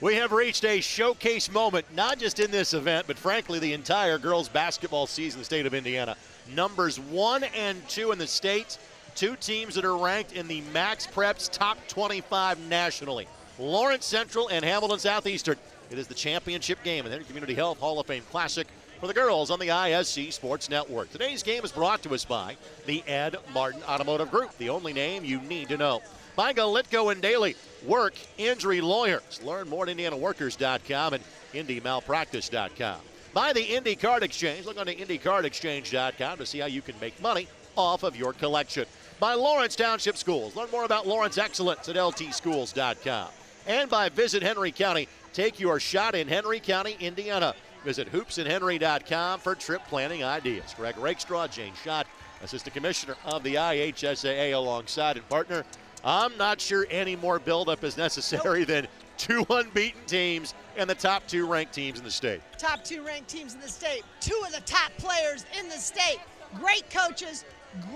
We have reached a showcase moment, not just in this event, but frankly the entire girls basketball season in the state of Indiana. Numbers 1 and 2 in the state, two teams that are ranked in the Max Preps top 25 nationally. Lawrence Central and Hamilton Southeastern. It is the championship game in the Community Health Hall of Fame Classic for the girls on the ISC Sports Network. Today's game is brought to us by the Ed Martin Automotive Group, the only name you need to know. By Galitko and Daly, work injury lawyers. Learn more at IndianaWorkers.com and IndyMalpractice.com. By the Indy Card Exchange. Look on to IndyCardExchange.com to see how you can make money off of your collection. By Lawrence Township Schools. Learn more about Lawrence Excellence at LTSchools.com. And by Visit Henry County. Take your shot in Henry County, Indiana. Visit hoopsinhenry.com for trip planning ideas. Greg Rakestraw, Jane Schott, Assistant Commissioner of the IHSAA, alongside and partner. I'm not sure any more buildup is necessary than two unbeaten teams and the top two ranked teams in the state. Top two ranked teams in the state. Two of the top players in the state. Great coaches,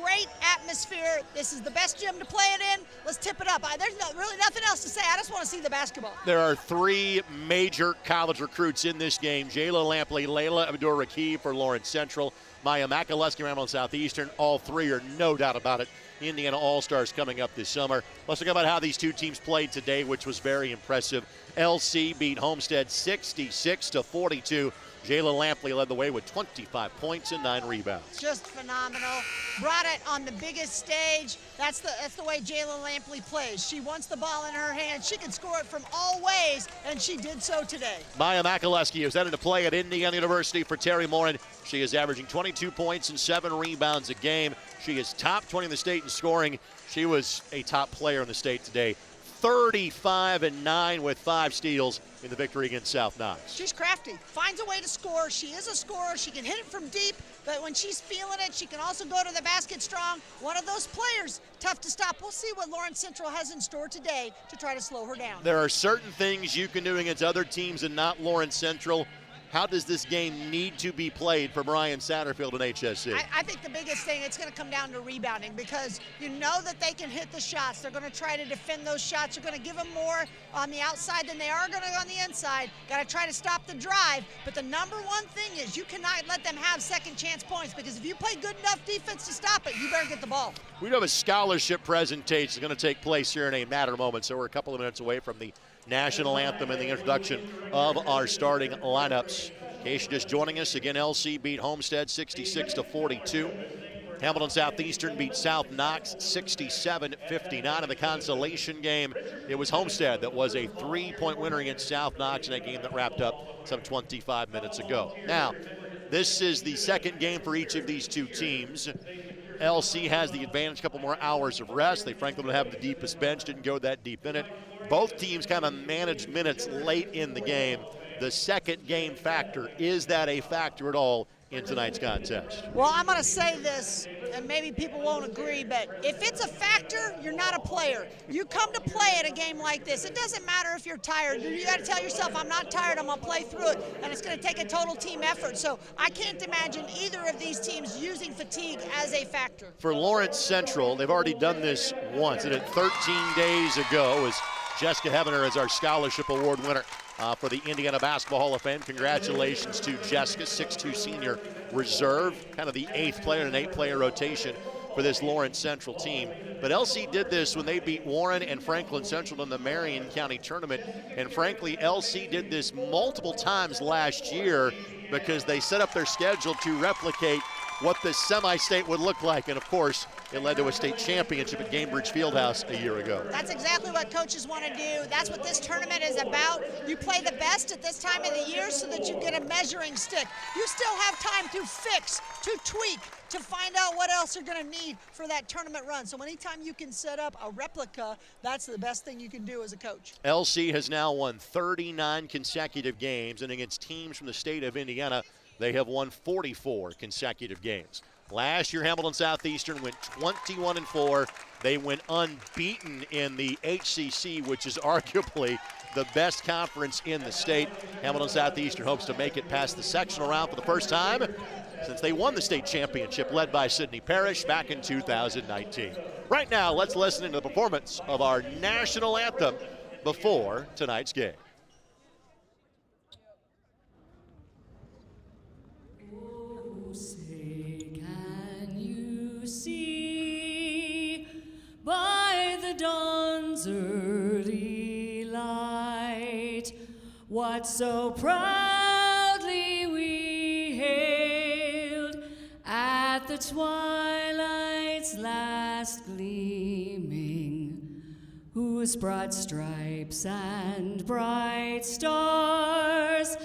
great atmosphere. This is the best gym to play it in. Let's tip it up. There's really nothing else to say. I just want to see the basketball. There are three major college recruits in this game. Jayla Lampley, Layla Abdur-Rakib for Lawrence Central, Maya McAleski, Hamilton Southeastern. All three are no doubt about it Indiana All-Stars coming up this summer. Let's talk about how these two teams played today, which was very impressive. LC beat Homestead 66-42. Jayla Lampley led the way with 25 points and 9 rebounds. Just phenomenal. Brought it on the biggest stage. That's the way Jayla Lampley plays. She wants the ball in her hand. She can score it from all ways, and she did so today. Maya McAleski is headed to play at Indiana University for Terry Morin. She is averaging 22 points and 7 rebounds a game. She is top 20 in the state in scoring. She was a top player in the state today. 35-9 with 5 steals in the victory against South Knox. She's crafty, finds a way to score. She is a scorer. She can hit it from deep, but when she's feeling it, she can also go to the basket strong. One of those players, tough to stop. We'll see what Lawrence Central has in store today to try to slow her down. There are certain things you can do against other teams and not Lawrence Central. How does this game need to be played for Brian Satterfield and HSC? I think the biggest thing, it's going to come down to rebounding, because you know that they can hit the shots. They're going to try to defend those shots. They're going to give them more on the outside than they are going to on the inside. Got to try to stop the drive. But the number one thing is you cannot let them have second chance points, because if you play good enough defense to stop it, you better get the ball. We have a scholarship presentation that's going to take place here in a matter of moments, so we're a couple of minutes away from the national anthem and the introduction of our starting lineups. In case you're just joining us, again, LC beat Homestead 66-42. Hamilton Southeastern beat South Knox 67-59. In the consolation game, it was Homestead that was a 3-point winner against South Knox in a game that wrapped up some 25 minutes ago. Now, this is the second game for each of these two teams. LC has the advantage, a couple more hours of rest. They frankly don't have the deepest bench, didn't go that deep in it. Both teams kind of managed minutes late in the game. The second game factor, is that a factor at all in tonight's contest? Well, I'm going to say this, and maybe people won't agree, but if it's a factor, you're not a player. You come to play at a game like this. It doesn't matter if you're tired. You got to tell yourself, I'm not tired, I'm going to play through it, and it's going to take a total team effort. So I can't imagine either of these teams using fatigue as a factor. For Lawrence Central, they've already done this once. They did it 13 days ago, as Jessica Hevener is our scholarship award winner for the Indiana Basketball Hall of Fame. Congratulations to Jessica, 6'2" senior reserve, kind of the 8th player in an 8-player rotation for this Lawrence Central team. But LC did this when they beat Warren and Franklin Central in the Marion County tournament. And frankly, LC did this multiple times last year because they set up their schedule to replicate what the semi-state would look like. And of course, it led to a state championship at Gamebridge Fieldhouse a year ago. That's exactly what coaches want to do. That's what this tournament is about. You play the best at this time of the year so that you get a measuring stick. You still have time to fix, to tweak, to find out what else you're going to need for that tournament run. So anytime you can set up a replica, that's the best thing you can do as a coach. LC has now won 39 consecutive games, and against teams from the state of Indiana, they have won 44 consecutive games. Last year, Hamilton Southeastern went 21-4. They went unbeaten in the HCC, which is arguably the best conference in the state. Hamilton Southeastern hopes to make it past the sectional round for the first time since they won the state championship, led by Sydney Parrish back in 2019. Right now, let's listen to the performance of our national anthem before tonight's game. world's early light, what so proudly we hailed at the twilight's last gleaming, whose broad stripes and bright stars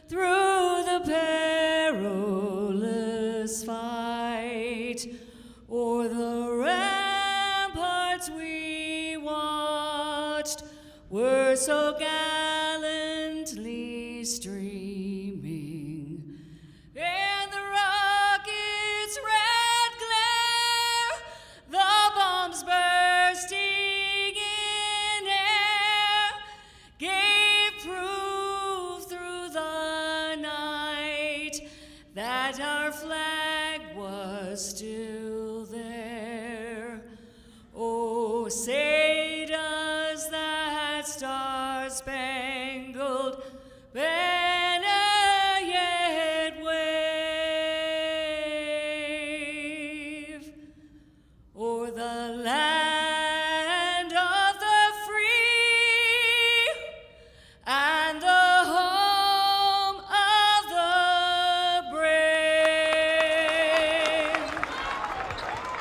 through the perilous fight o'er the ramparts we watched were so gallantly streaming, and the rocket's red glare, the bombs bursting in air, gave proof through the night that our flag was still there. Oh, say does that star-spangled banner yet wave o'er the land of the free and the home of the brave?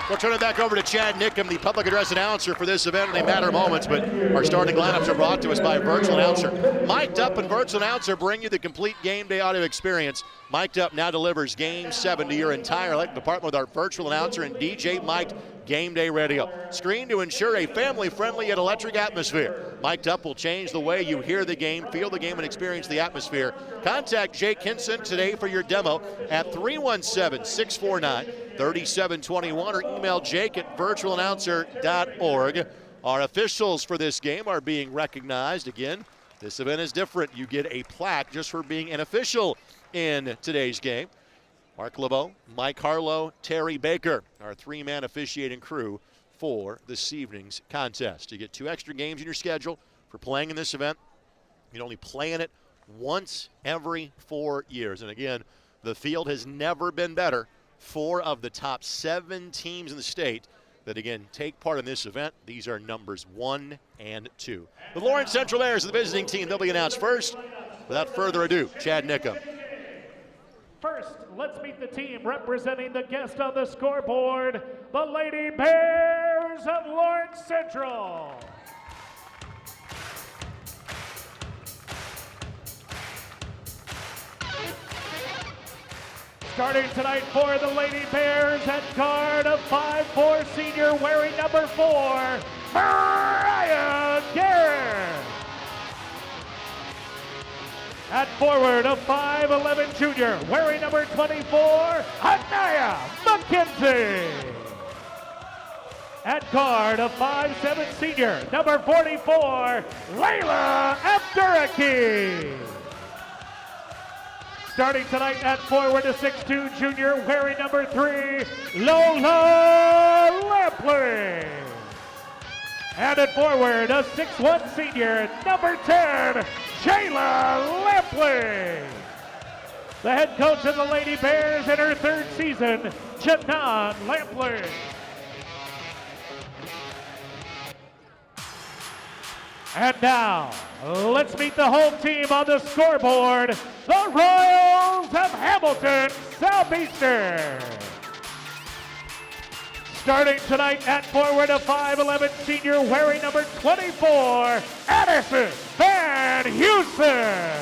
We'll turn it back over to Chad Nickham, the public address announcer for this event in a matter of moments, but our starting lineups are brought to us by Virtual Announcer. Mic'd Up and Virtual Announcer bring you the complete game day audio experience. Mic'd Up now delivers Game 7 to your entire electric department with our Virtual Announcer and DJ Mic'd Game Day Radio. Screened to ensure a family-friendly yet electric atmosphere. Mic'd Up will change the way you hear the game, feel the game, and experience the atmosphere. Contact Jake Hinson today for your demo at 317-649-3721 or email jake@virtualannouncer.org. Our officials for this game are being recognized. Again, this event is different. You get a plaque just for being an official in today's game. Mark LeBeau, Mike Harlow, Terry Baker, our three-man officiating crew for this evening's contest. You get 2 extra games in your schedule for playing in this event. You can only play in it once every 4 years. And again, the field has never been better. 4 of the top 7 teams in the state that, again, take part in this event. These are numbers 1 and 2. The Lawrence Central Bears, the visiting team, they'll be announced first. Without further ado, Chad Nickham. First, let's meet the team representing the guest on the scoreboard, the Lady Bears of Lawrence Central. Starting tonight for the Lady Bears at guard, a 5'4" senior wearing number 4, Mariah Garrett. At forward, a 5'11" junior wearing number 24, Anaya McKenzie. At guard, a 5'7" senior, number 44, Layla Abduraki. Starting tonight at forward, a 6'2" junior wearing number 3, Lola Lampley. And at forward, a 6'1" senior, number 10, Jayla Lampley. The head coach of the Lady Bears in her 3rd season, Janan Lampley. And now, let's meet the home team on the scoreboard, the Royals of Hamilton Southeastern. Starting tonight at forward, a 5'11" senior wearing number 24, Addison Van Houston.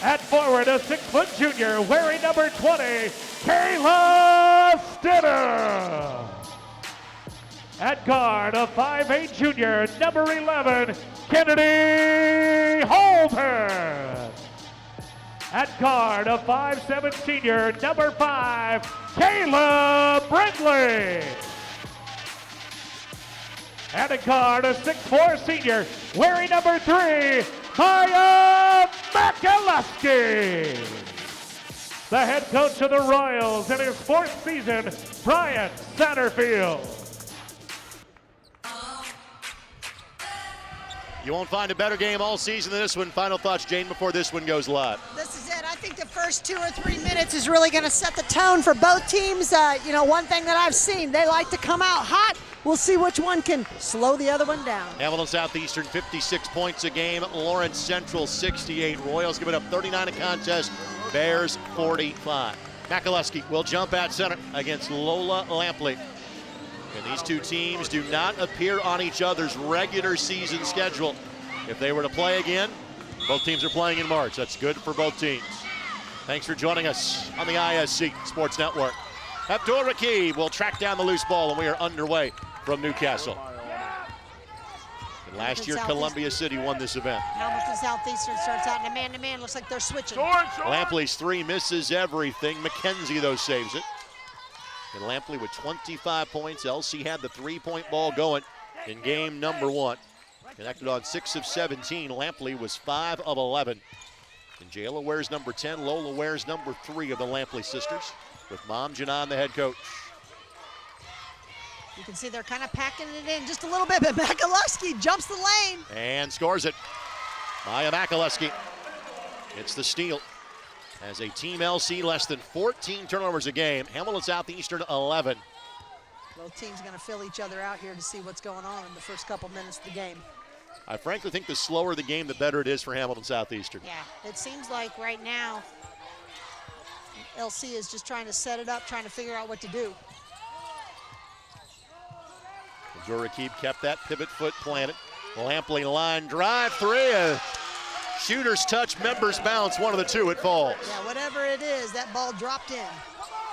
At forward, a 6' junior wearing number 20, Kayla Stidham. At guard, a 5'8" junior, number 11, Kennedy Holton. At guard, a 5'7" senior, number 5, Kayla Brindley. And at guard, a 6'4" senior, wearing number 3, Maya Makalowski. The head coach of the Royals in his 4th season, Brian Satterfield. You won't find a better game all season than this one. Final thoughts, Jane, before this one goes live. This is it. I think the first 2 or 3 minutes is really going to set the tone for both teams. One thing that I've seen, they like to come out hot We'll see which one can slow the other one down. Hamilton Southeastern 56 points a game. Lawrence Central 68. Royals give it up 39 a contest. Bears 45. Makaluski will jump at center against Lola Lampley. And these two teams do not appear on each other's regular season schedule. If they were to play again, both teams are playing in March. That's good for both teams. Thanks for joining us on the ISC Sports Network. Abdur Rakib will track down the loose ball, and we are underway from Newcastle. And last year, Columbia City won this event. Hamilton Southeastern starts out in a man-to-man. Looks like they're switching. Lampley's three misses everything. McKenzie, though, saves it. And Lampley with 25 points. LC had the three-point ball going in game number 1. Connected on 6 of 17. Lampley was 5 of 11. And Jayla wears number 10. Lola wears number 3 of the Lampley sisters, with Mom Janan the head coach. You can see they're kind of packing it in just a little bit, but Makaluski jumps the lane. And scores it. Maya Makaluski gets the steal. As a team LC, less than 14 turnovers a game. Hamilton Southeastern 11. Both teams going to fill each other out here to see what's going on in the first couple minutes of the game. I frankly think the slower the game, the better it is for Hamilton Southeastern. Yeah, it seems like right now LC is just trying to set it up, trying to figure out what to do. Rakib kept that pivot foot planted. Lampley line drive three. Shooter's touch, members bounce, one of the two, it falls. Yeah, whatever it is, that ball dropped in.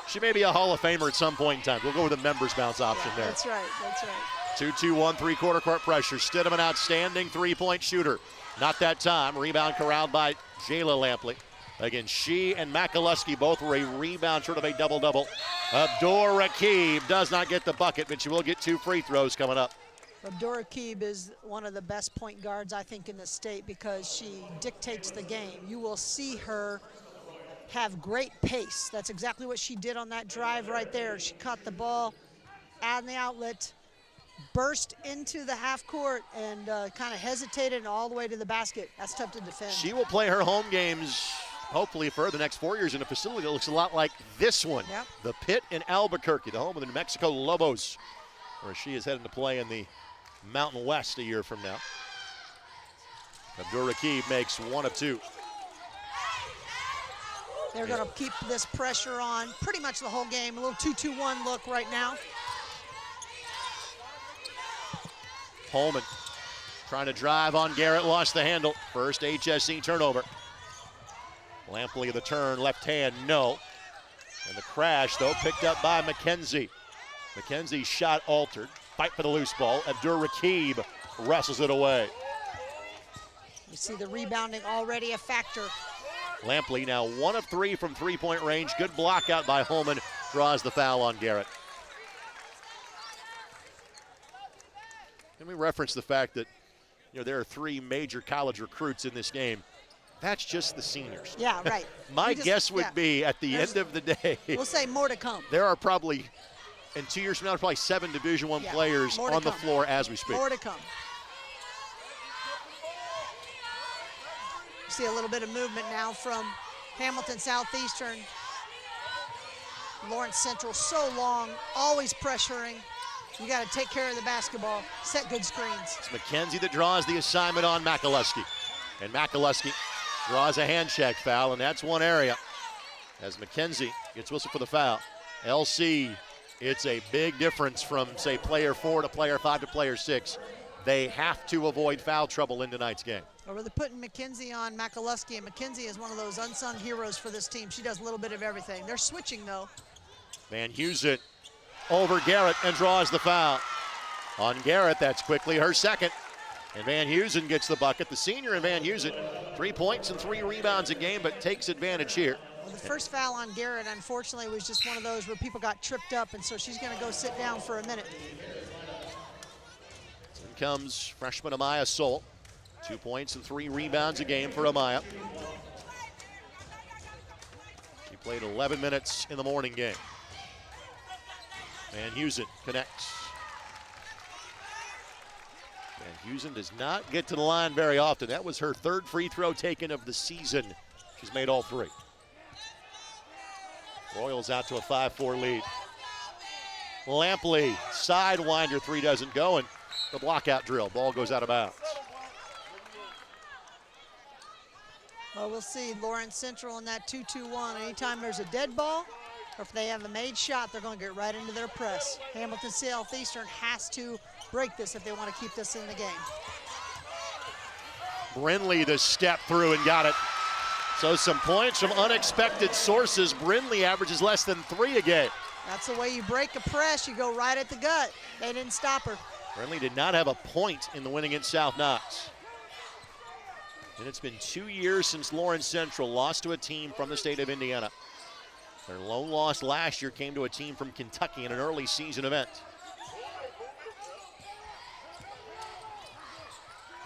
She may be a Hall of Famer at some point in time. We'll go with the members bounce option there. That's right, that's right. 2-2-1, three-quarter court pressure. Stidham, an outstanding three-point shooter. Not that time. Rebound corralled by Jayla Lampley. Again, she and Makaluski both were a rebound short of a double-double. Abdur Rakib does not get the bucket, but she will get 2 free throws coming up. Abdur Rakib is one of the best point guards, I think, in the state because she dictates the game. You will see her have great pace. That's exactly what she did on that drive right there. She caught the ball out in the outlet, burst into the half court, and kind of hesitated and all the way to the basket. That's tough to defend. She will play her home games hopefully for the next 4 years in a facility that looks a lot like this one. Yep. The Pit in Albuquerque, the home of the New Mexico Lobos, where she is heading to play in the Mountain West a year from now. Abdur Rakib makes 1 of 2. They're going to keep this pressure on pretty much the whole game. A little 2-2-1 look right now. Holman trying to drive on Garrett, lost the handle. First HSE turnover. Lampley the turn, left hand, no. And the crash, though, picked up by McKenzie. McKenzie's shot altered. Fight for the loose ball. Abdur Rakib wrestles it away. You see the rebounding already a factor. Lampley now 1 of 3 from three-point range. Good block out by Holman. Draws the foul on Garrett. And we reference the fact that there are 3 major college recruits in this game. That's just the seniors. Yeah, right. My guess would be at the end of the day, we'll say more to come. There are probably, in 2 years from now, probably 7 Division I players on the floor as we speak. More to come. See a little bit of movement now from Hamilton Southeastern. Lawrence Central so long, always pressuring. You got to take care of the basketball, set good screens. It's McKenzie that draws the assignment on Makaluski. And Makaluski draws a hand check foul, and that's one area. As McKenzie gets whistled for the foul. LC, it's a big difference from, say, player 4 to player 5 to player 6. They have to avoid foul trouble in tonight's game. Well, they're putting McKenzie on Makaluski, and McKenzie is one of those unsung heroes for this team. She does a little bit of everything. They're switching, though. Van Heusen over Garrett and draws the foul. On Garrett, that's quickly her second. And Van Heusen gets the bucket. The senior in Van Heusen, 3 points and 3 rebounds a game, but takes advantage here. Well, the first foul on Garrett, unfortunately, was just one of those where people got tripped up, and so she's going to go sit down for a minute. In comes freshman Amaya Soul. 2 points and 3 rebounds a game for Amaya. She played 11 minutes in the morning game. Van Heusen connects. Van Heusen does not get to the line very often. That was her 3rd free throw taken of the season. She's made all 3. Royals out to a 5-4 lead. Lampley, sidewinder, three doesn't go, and the blockout drill. Ball goes out of bounds. Well, we'll see. Lawrence Central in that 2-2-1. Anytime there's a dead ball, or if they have a made shot, they're going to get right into their press. Hamilton Southeastern has to break this if they want to keep this in the game. Brindley the step through and got it. So some points from unexpected sources. Brindley averages less than 3 a game. That's the way you break a press. You go right at the gut. They didn't stop her. Brindley did not have a point in the win against South Knox. And it's been 2 years since Lawrence Central lost to a team from the state of Indiana. Their lone loss last year came to a team from Kentucky in an early season event.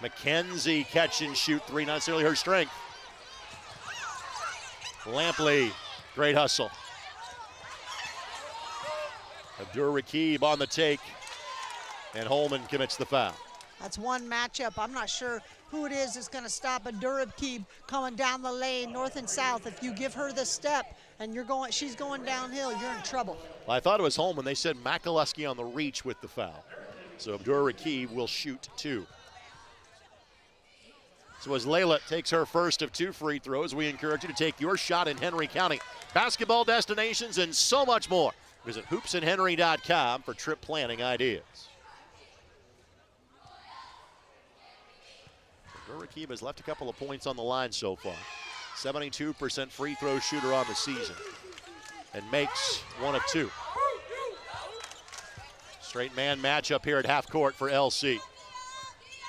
McKenzie catch and shoot three, not necessarily her strength. Lampley, great hustle. Abdur-Rakib on the take, and Holman commits the foul. That's one matchup. I'm not sure who it is that's going to stop Abdur-Rakib coming down the lane, north and south. If you give her the step and she's going downhill, you're in trouble. Well, I thought it was Holman. They said Makaluski on the reach with the foul. So Abdur-Rakib will shoot 2. So as Layla takes her first of 2 free throws, we encourage you to take your shot in Henry County. Basketball destinations and so much more. Visit hoopsandhenry.com for trip planning ideas. Abdur-Rakib has left a couple of points on the line so far. 72% free throw shooter on the season and makes 1 of 2. Straight man matchup here at half court for LC.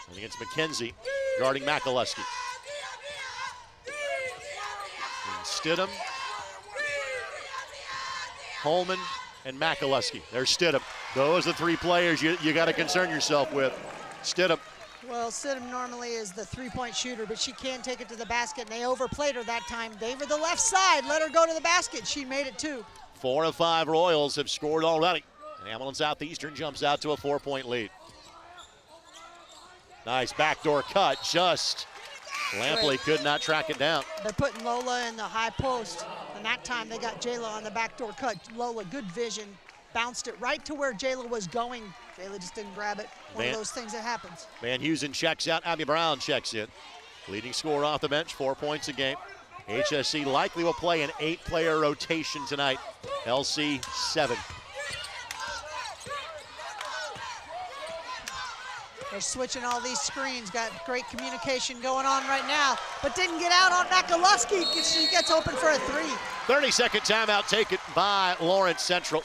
And against McKenzie, guarding Makaluski. And Stidham, Holman, and Makaluski. There's Stidham. Those are the 3 players you got to concern yourself with. Stidham. Well, Stidham normally is the 3-point shooter, but she can take it to the basket, and they overplayed her that time. Gave her the left side, let her go to the basket. She made it 2. 4 of 5 Royals have scored already. And Hamilton Southeastern jumps out to a 4-point lead. Nice backdoor cut, just Lampley could not track it down. They're putting Lola in the high post, and that time they got Jayla on the backdoor cut. Lola, good vision, bounced it right to where Jayla was going. Jayla just didn't grab it. One of those things that happens. Van Heusen checks out, Abby Brown checks in. Leading scorer off the bench, 4 points a game. HSC likely will play an 8-player rotation tonight. LC 7. They're switching all these screens, got great communication going on right now, but didn't get out on Makaluski. She gets open for a 3. 30-second timeout taken by Lawrence Central.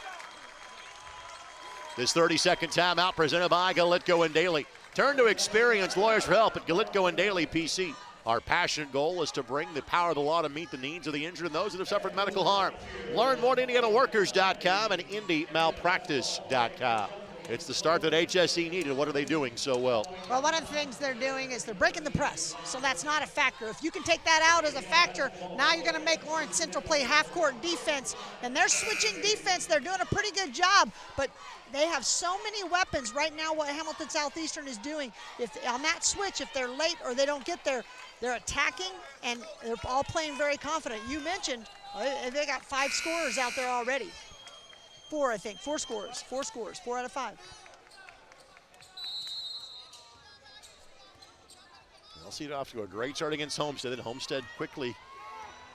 This 30-second timeout presented by Galitko and Daly. Turn to experienced lawyers for help at Galitko and Daly PC. Our passionate goal is to bring the power of the law to meet the needs of the injured and those that have suffered medical harm. Learn more at IndianaWorkers.com and IndyMalpractice.com. It's the start that HSE needed. What are they doing so well? Well, one of the things they're doing is they're breaking the press, so that's not a factor. If you can take that out as a factor, now you're going to make Lawrence Central play half-court defense, and they're switching defense. They're doing a pretty good job, but they have so many weapons right now. What Hamilton Southeastern is doing, if on that switch, if they're late or they don't get there, they're attacking, and they're all playing very confident. You mentioned they got 5 scorers out there already. 4, I think. 4 scorers. 4 scores. 4 out of 5. LC off to a great start against Homestead. Then Homestead quickly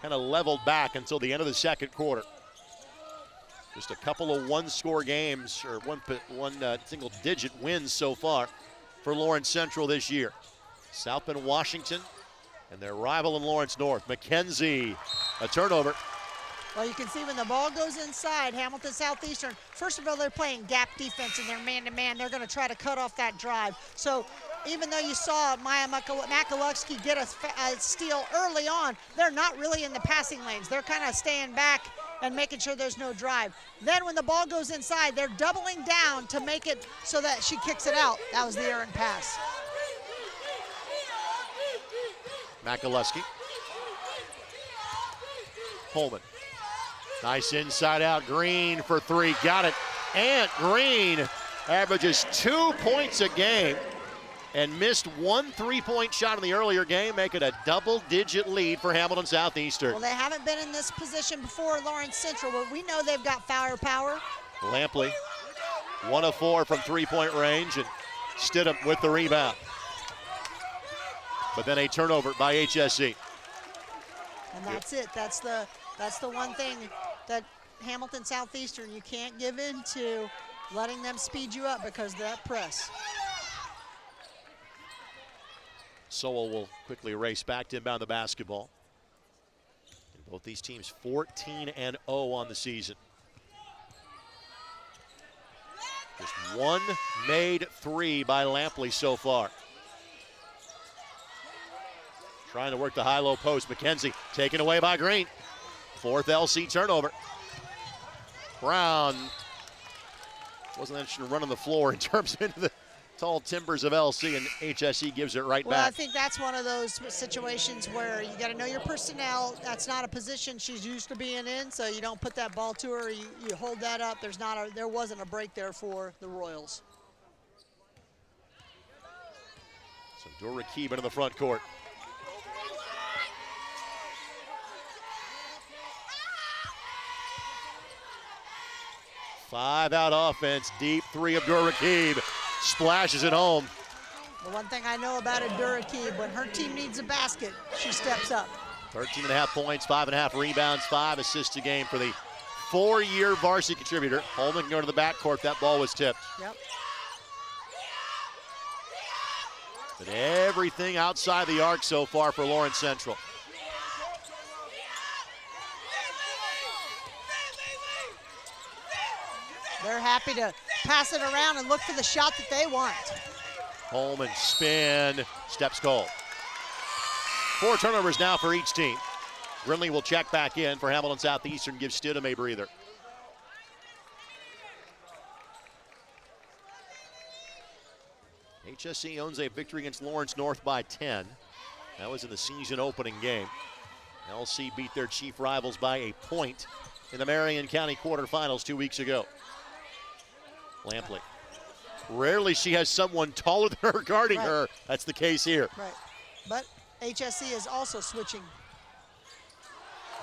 kind of leveled back until the end of the second quarter. Just a couple of one-score games, or one single-digit wins so far for Lawrence Central this year. South Bend, Washington, and their rival in Lawrence North. McKenzie, a turnover. Well, you can see when the ball goes inside, Hamilton Southeastern, first of all, they're playing gap defense and they're man-to-man. They're going to try to cut off that drive. So even though you saw Maya Makaluski get a steal early on, they're not really in the passing lanes. They're kind of staying back and making sure there's no drive. Then when the ball goes inside, they're doubling down to make it so that she kicks it out. That was the errant pass. Makaluski. Holman. Nice inside out, Green for 3, got it. And Green averages 2 points a game and missed 1 3-point shot in the earlier game, making a double-digit lead for Hamilton Southeastern. Well, they haven't been in this position before, Lawrence Central, but we know they've got firepower. Lampley 1 of 4 from three-point range, and Stidham with the rebound. But then a turnover by HSE. And that's it. That's the one thing that Hamilton Southeastern, you can't give in to letting them speed you up because of that press. Sowell will quickly race back to inbound the basketball. And both these teams 14-0 on the season. Just one made three by Lampley so far. Trying to work the high-low post. McKenzie taken away by Green. Fourth LC turnover. Brown wasn't interested in running the floor in terms of into the tall timbers of LC, and HSE gives it right back. Well, I think that's one of those situations where you got to know your personnel. That's not a position she's used to being in, so you don't put that ball to her. You hold that up. There wasn't a break there for the Royals. So Dura-Keeb into the front court. Five-out offense, deep three of Dura-Keeb. Splashes it home. The one thing I know about Dura-Keeb, when her team needs a basket, she steps up. 13.5 points, 5.5 rebounds, 5 assists a game for the four-year varsity contributor. Holman can go to the backcourt. That ball was tipped. Yep. But everything outside the arc so far for Lawrence Central. They're happy to pass it around and look for the shot that they want. Holman spin, steps cold. 4 turnovers now for each team. Grinley will check back in for Hamilton Southeastern, gives Stidham a breather. HSE owns a victory against Lawrence North by 10. That was in the season opening game. LC beat their chief rivals by a point in the Marion County quarterfinals 2 weeks ago. Lampley. Rarely she has someone taller than her guarding her. That's the case here. Right. But HSE is also switching.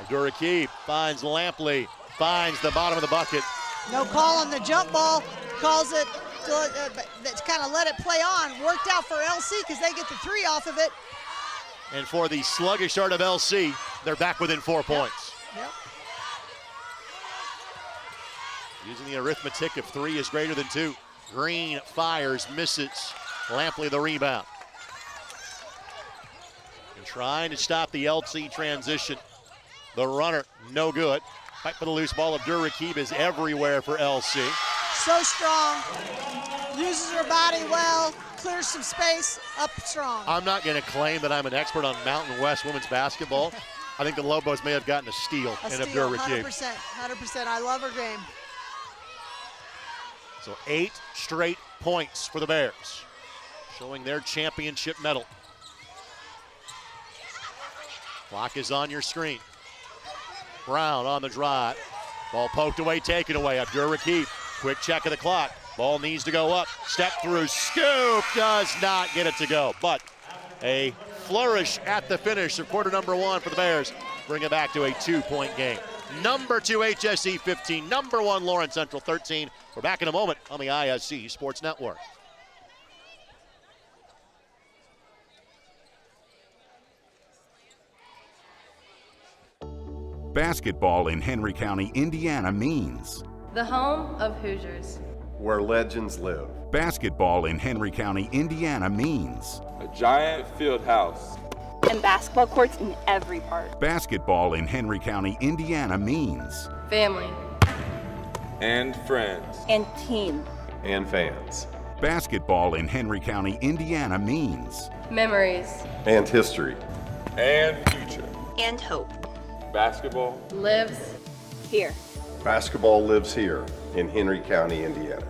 Dura-Keeb finds Lampley, finds the bottom of the bucket. No call on the jump ball. Calls it to kind of let it play on. Worked out for LC because they get the 3 off of it. And for the sluggish start of LC, they're back within 4 points. Yep. Using the arithmetic of 3 is greater than 2. Green fires, misses. Lampley the rebound. And trying to stop the LC transition. The runner, no good. Fight for the loose ball of Dura-Keeb is everywhere for LC. So strong. Uses her body well. Clears some space. Up strong. I'm not going to claim that I'm an expert on Mountain West women's basketball. I think the Lobos may have gotten a steal in Dura-Keeb. 100%. I love her game. So 8 straight points for the Bears, showing their championship medal. Clock is on your screen. Brown on the drive. Ball poked away, taken away. Dura-Keeb, quick check of the clock. Ball needs to go up. Step through, scoop, does not get it to go. But a flourish at the finish of quarter number 1 for the Bears. Bring it back to a 2-point game. Number 2 HSE 15, number 1 Lawrence Central 13. We're back in a moment on the ISC Sports Network. Basketball in Henry County, Indiana means The home of Hoosiers. Where legends live. basketball in Henry County, Indiana means a giant field house. And basketball courts in every park. basketball in Henry County, Indiana means Family. And friends. And team. And fans. basketball in Henry County, Indiana means Memories. And history. And future. And hope. Basketball Lives. Here. Basketball lives here in Henry County, Indiana.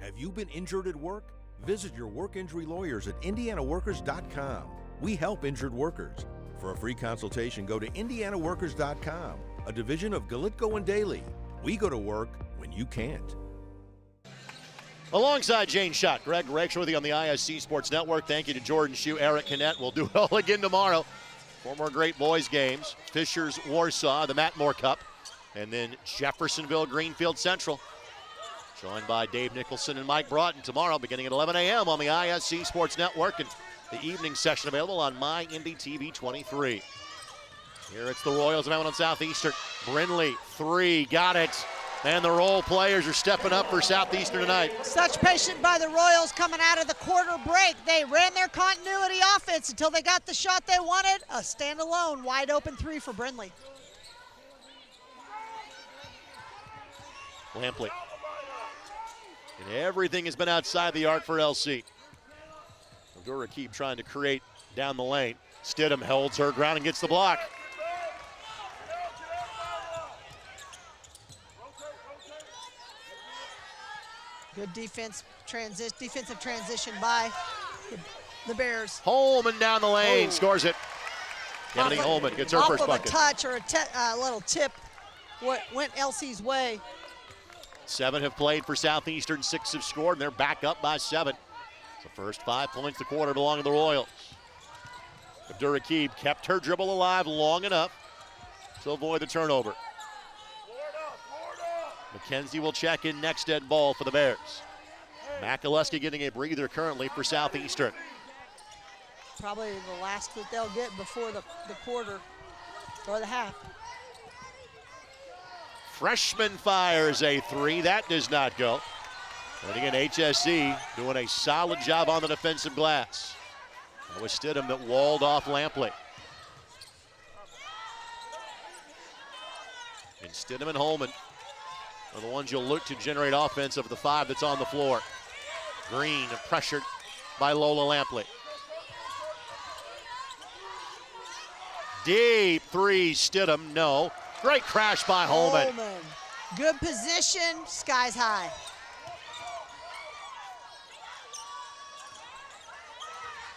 Have you been injured at work? Visit your work injury lawyers at indianaworkers.com. We help injured workers. For a free consultation, go to indianaworkers.com, a division of Galitko and Daly. We go to work when you can't. Alongside Jane Schott, Greg Rakesh with you on the ISC Sports Network. Thank you to Jordan Shue, Eric Kinnett. We'll do it all again tomorrow. 4 more great boys games. Fishers, Warsaw, the Matt Moore Cup, and then Jeffersonville, Greenfield Central. Joined by Dave Nicholson and Mike Broughton tomorrow beginning at 11 a.m. on the ISC Sports Network, and the evening session available on My Indy TV 23. Here it's the Royals of Hamilton Southeastern. Brindley, 3, got it. And the role players are stepping up for Southeastern tonight. Such patience by the Royals coming out of the quarter break. They ran their continuity offense until they got the shot they wanted. A standalone, wide open 3 for Brindley. Lampley. And everything has been outside the arc for LC. Abdur-Rakib trying to create down the lane. Stidham holds her ground and gets the block. Good defensive transition by the Bears. Holman down the lane, scores it. Kennedy Holman gets her first bucket. Off of a touch or a little tip, what went LC's way. 7 have played for Southeastern, 6 have scored, and they're back up by 7. The first 5 points of the quarter belong to the Royals. Abdur-Rakib kept her dribble alive long enough to avoid the turnover. McKenzie will check in next dead ball for the Bears. Makaleski getting a breather currently for Southeastern. Probably the last that they'll get before the quarter or the half. Freshman fires a 3. That does not go. And again, HSC doing a solid job on the defensive glass. It was Stidham that walled off Lampley. And Stidham and Holman are the ones you'll look to generate offense of the 5 that's on the floor. Green pressured by Lola Lampley. Deep 3, Stidham, no. Great crash by Holman. Good position, skies high.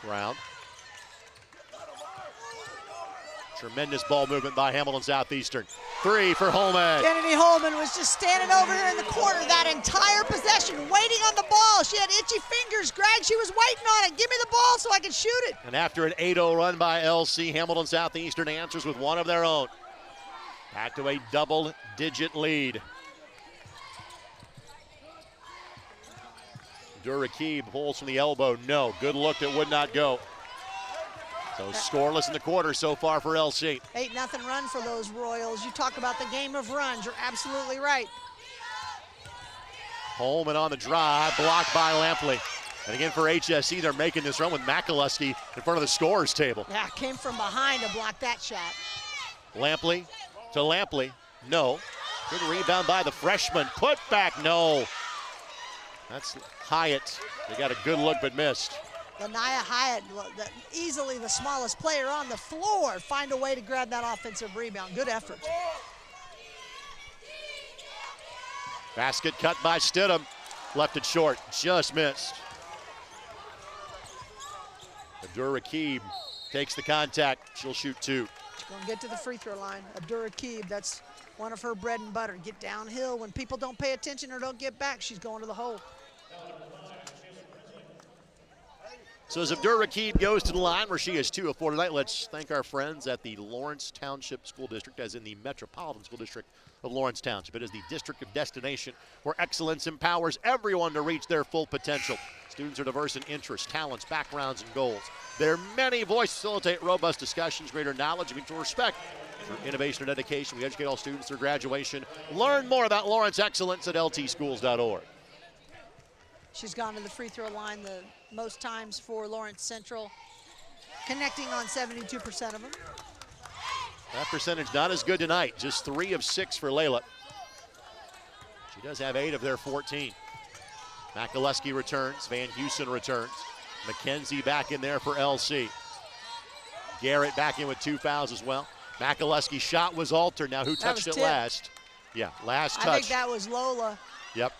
Brown. Tremendous ball movement by Hamilton Southeastern. 3 for Holman. Kennedy Holman was just standing over here in the corner that entire possession, waiting on the ball. She had itchy fingers, Greg. She was waiting on it. Give me the ball so I can shoot it. And after an 8-0 run by LC, Hamilton Southeastern answers with one of their own. Back to a double-digit lead. Abdur-Rakib pulls from the elbow. No, good look that would not go. So scoreless in the quarter so far for LC. 8-0 run for those Royals. You talk about the game of runs. You're absolutely right. Holman on the drive, blocked by Lampley. And again for HSC, they're making this run with Makaleski in front of the scorer's table. Yeah, came from behind to block that shot. Lampley to Lampley, no. Good rebound by the freshman, put back, no. That's Hyatt. They got a good look but missed. Lanaya Hyatt, easily the smallest player on the floor, find a way to grab that offensive rebound. Good effort. Basket cut by Stidham, left it short, just missed. Abdur-Rakib takes the contact, she'll shoot 2. She's gonna get to the free throw line. Abdur-Rakib, that's one of her bread and butter. Get downhill when people don't pay attention or don't get back, she's going to the hole. So as Abdur-Rakib goes to the line where she is 2 of 4 tonight, let's thank our friends at the Lawrence Township School District, as in the Metropolitan School District of Lawrence Township. It is the district of destination where excellence empowers everyone to reach their full potential. Students are diverse in interests, talents, backgrounds, and goals. Their many voices facilitate robust discussions, greater knowledge, and mutual respect. Through innovation and education, we educate all students through graduation. Learn more about Lawrence Excellence at ltschools.org. She's gone to the free throw line the most times for Lawrence Central, connecting on 72% of them. That percentage not as good tonight, just 3 of 6 for Layla. She does have 8 of their 14. Makaleski returns, Van Heusen returns. McKenzie back in there for LC. Garrett back in with 2 fouls as well. Makaleski's shot was altered. Now who touched it last? Yeah, last touch. I think that was Lola. Yep.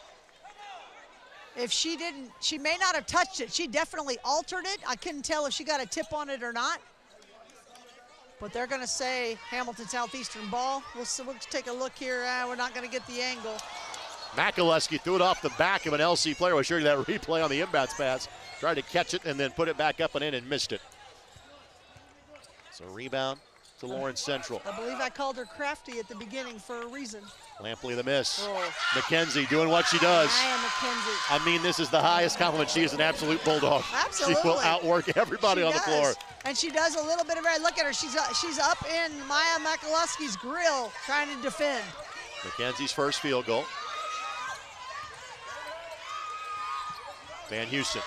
If she didn't, she may not have touched it. She definitely altered it. I couldn't tell if she got a tip on it or not. But they're going to say Hamilton Southeastern ball. We'll take a look here. We're not going to get the angle. Makaleski threw it off the back of an LC player. We'll show you that replay on the inbounds pass. Tried to catch it and then put it back up and in and missed it. So rebound to Lawrence Central. I believe I called her crafty at the beginning for a reason. Lampley the miss. Oh. McKenzie doing what she does. I am McKenzie. I mean, this is the highest compliment. She is an absolute bulldog. Absolutely. She will outwork everybody on the floor. And she does a little bit of it. Look at her. She's up in Maya Makaluski's grill trying to defend. McKenzie's first field goal. Van Houston.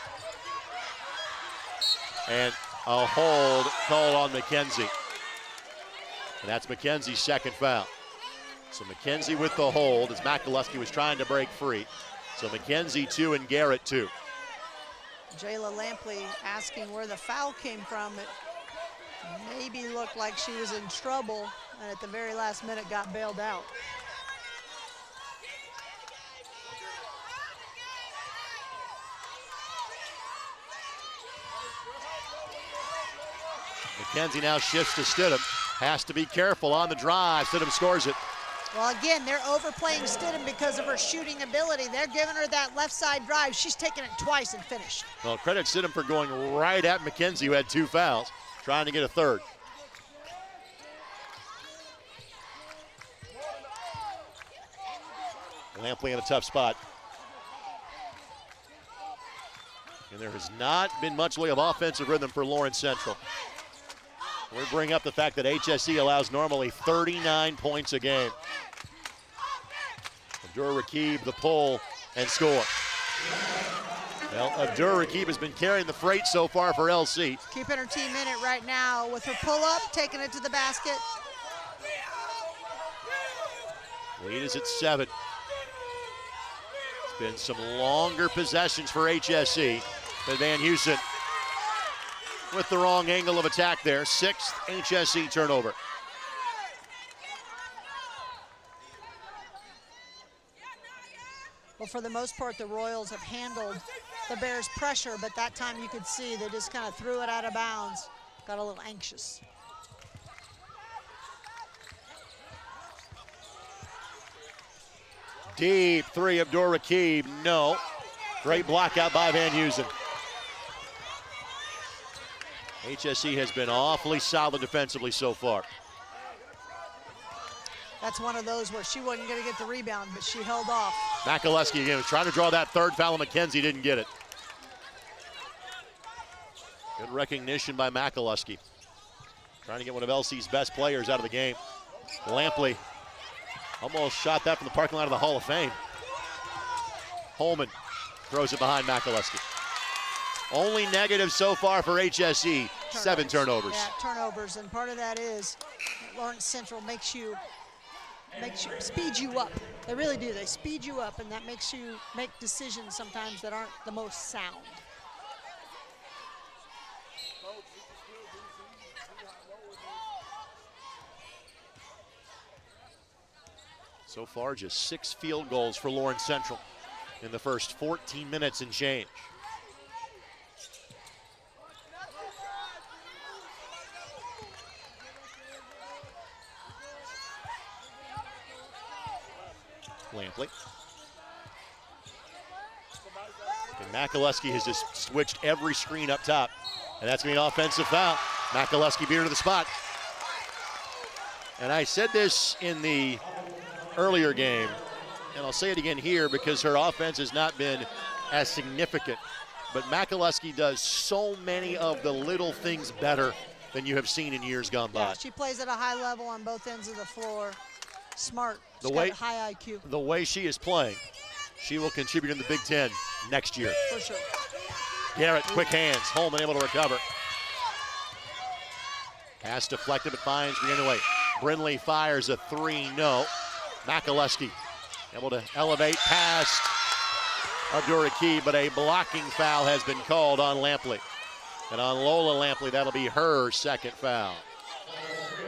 And a hold called on McKenzie. And that's McKenzie's second foul. So McKenzie with the hold as Makaluski was trying to break free. So McKenzie 2 and Garrett 2. Jayla Lampley asking where the foul came from. It maybe looked like she was in trouble and at the very last minute got bailed out. McKenzie now shifts to Stidham. Has to be careful on the drive. Stidham scores it. Well, again, they're overplaying Stidham because of her shooting ability. They're giving her that left side drive. She's taken it twice and finished. Well, credit Stidham for going right at McKenzie, who had 2 fouls, trying to get a third. Lampley in a tough spot. And there has not been much of offensive rhythm for Lawrence Central. We bring up the fact that HSE allows normally 39 points a game. Abdur-Rakib the pull and score. Well, Abdur-Rakib has been carrying the freight so far for LC. Keeping her team in it right now with her pull-up, taking it to the basket. Lead is at 7. It's been some longer possessions for HSE, but Van Houston with the wrong angle of attack there. 6th HSE turnover. Well, for the most part, the Royals have handled the Bears' pressure, but that time you could see they just kind of threw it out of bounds, got a little anxious. Deep 3, Abdur-Rakib, no. Great block out by Van Houston. HSE has been awfully solid defensively so far. That's one of those where she wasn't going to get the rebound, but she held off. Makaluski again was trying to draw that third foul, and McKenzie didn't get it. Good recognition by Makaluski. Trying to get one of LC's best players out of the game. Lampley almost shot that from the parking lot of the Hall of Fame. Holman throws it behind Makaluski. Only negative so far for HSE, 7 turnovers. Yeah, turnovers, and part of that is Lawrence Central makes you speed you up. They really do. They speed you up, and that makes you make decisions sometimes that aren't the most sound. So far, just 6 field goals for Lawrence Central in the first 14 minutes and change. Lampley. And Makaluski has just switched every screen up top. And that's going to be an offensive foul. Makaluski beat her to the spot. And I said this in the earlier game, and I'll say it again here because her offense has not been as significant. But Makaluski does so many of the little things better than you have seen in years gone by. Yeah, she plays at a high level on both ends of the floor. Smart. The She's way, got high IQ. The way she is playing, she will contribute in the Big Ten next year. For sure. Garrett, quick hands. Holman able to recover. Pass deflected, but finds Greenaway. Brindley fires a 3, no. Makaluski able to elevate past Abdur-Rakib, but a blocking foul has been called on Lampley. And on Lola Lampley, that'll be her second foul.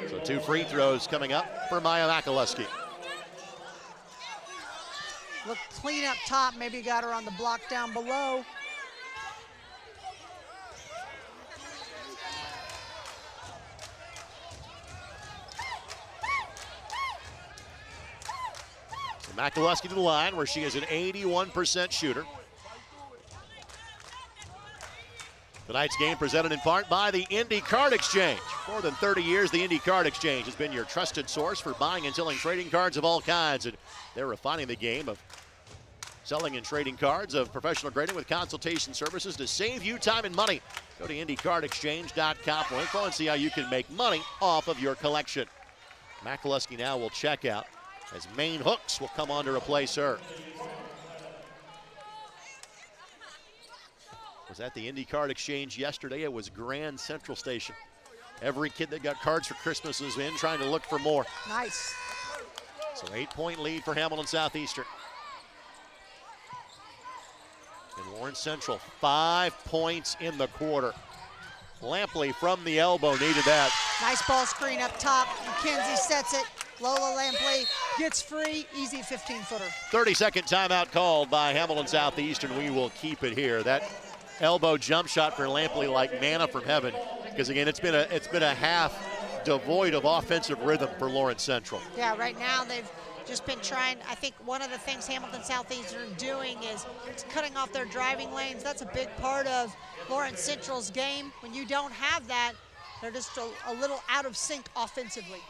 So 2 free throws coming up for Maya Makaluski. Look clean up top, maybe got her on the block down below. So Makaluski to the line where she is an 81% shooter. Tonight's game presented in part by the Indy Card Exchange. For more than 30 years, the Indy Card Exchange has been your trusted source for buying and selling trading cards of all kinds. And they're refining the game of selling and trading cards of professional grading with consultation services to save you time and money. Go to IndyCardExchange.com for info and see how you can make money off of your collection. Makaluski now will check out as Maine Hooks will come on to replace her. Was at the Indy Card Exchange yesterday. It was Grand Central Station. Every kid that got cards for Christmas was in trying to look for more. Nice. So 8-point lead for Hamilton Southeastern. And Lawrence Central, 5 points in the quarter. Lampley from the elbow needed that. Nice ball screen up top. McKenzie sets it. Lola Lampley gets free. Easy 15-footer. 30-second timeout called by Hamilton Southeastern. We will keep it here. That elbow jump shot for Lampley like manna from heaven, because again it's been a half devoid of offensive rhythm for Lawrence Central. Yeah, right now they've just been trying. I think one of the things Hamilton Southeastern doing is cutting off their driving lanes. That's a big part of Lawrence Central's game. When you don't have that, they're just a little out of sync offensively.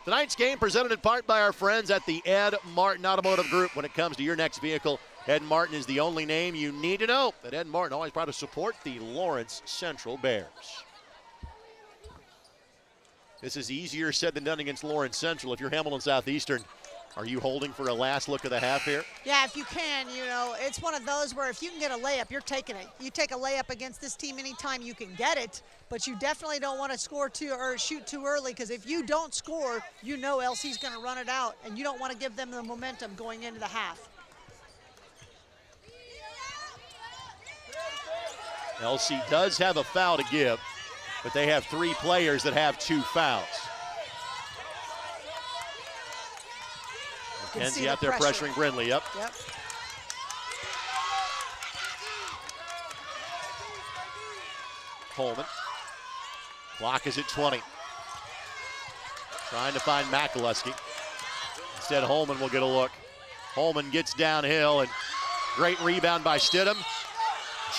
Tonight's game presented in part by our friends at the Ed Martin Automotive Group. When it comes to your next vehicle, Ed Martin is the only name you need to know. That Ed Martin always proud to support the Lawrence Central Bears. This is easier said than done against Lawrence Central. If you're Hamilton Southeastern, are you holding for a last look of the half here? Yeah, if you can, you know, it's one of those where if you can get a layup, you're taking it. You take a layup against this team anytime you can get it, but you definitely don't want to score too or shoot too early, because if you don't score, you know LC's going to run it out, and you don't want to give them the momentum going into the half. LC does have a foul to give, but they have 3 players that have 2 fouls. McKenzie out there pressuring Brindley. Yep. Holman. Clock is at 20. Trying to find Makaluski. Instead, Holman will get a look. Holman gets downhill, and great rebound by Stidham.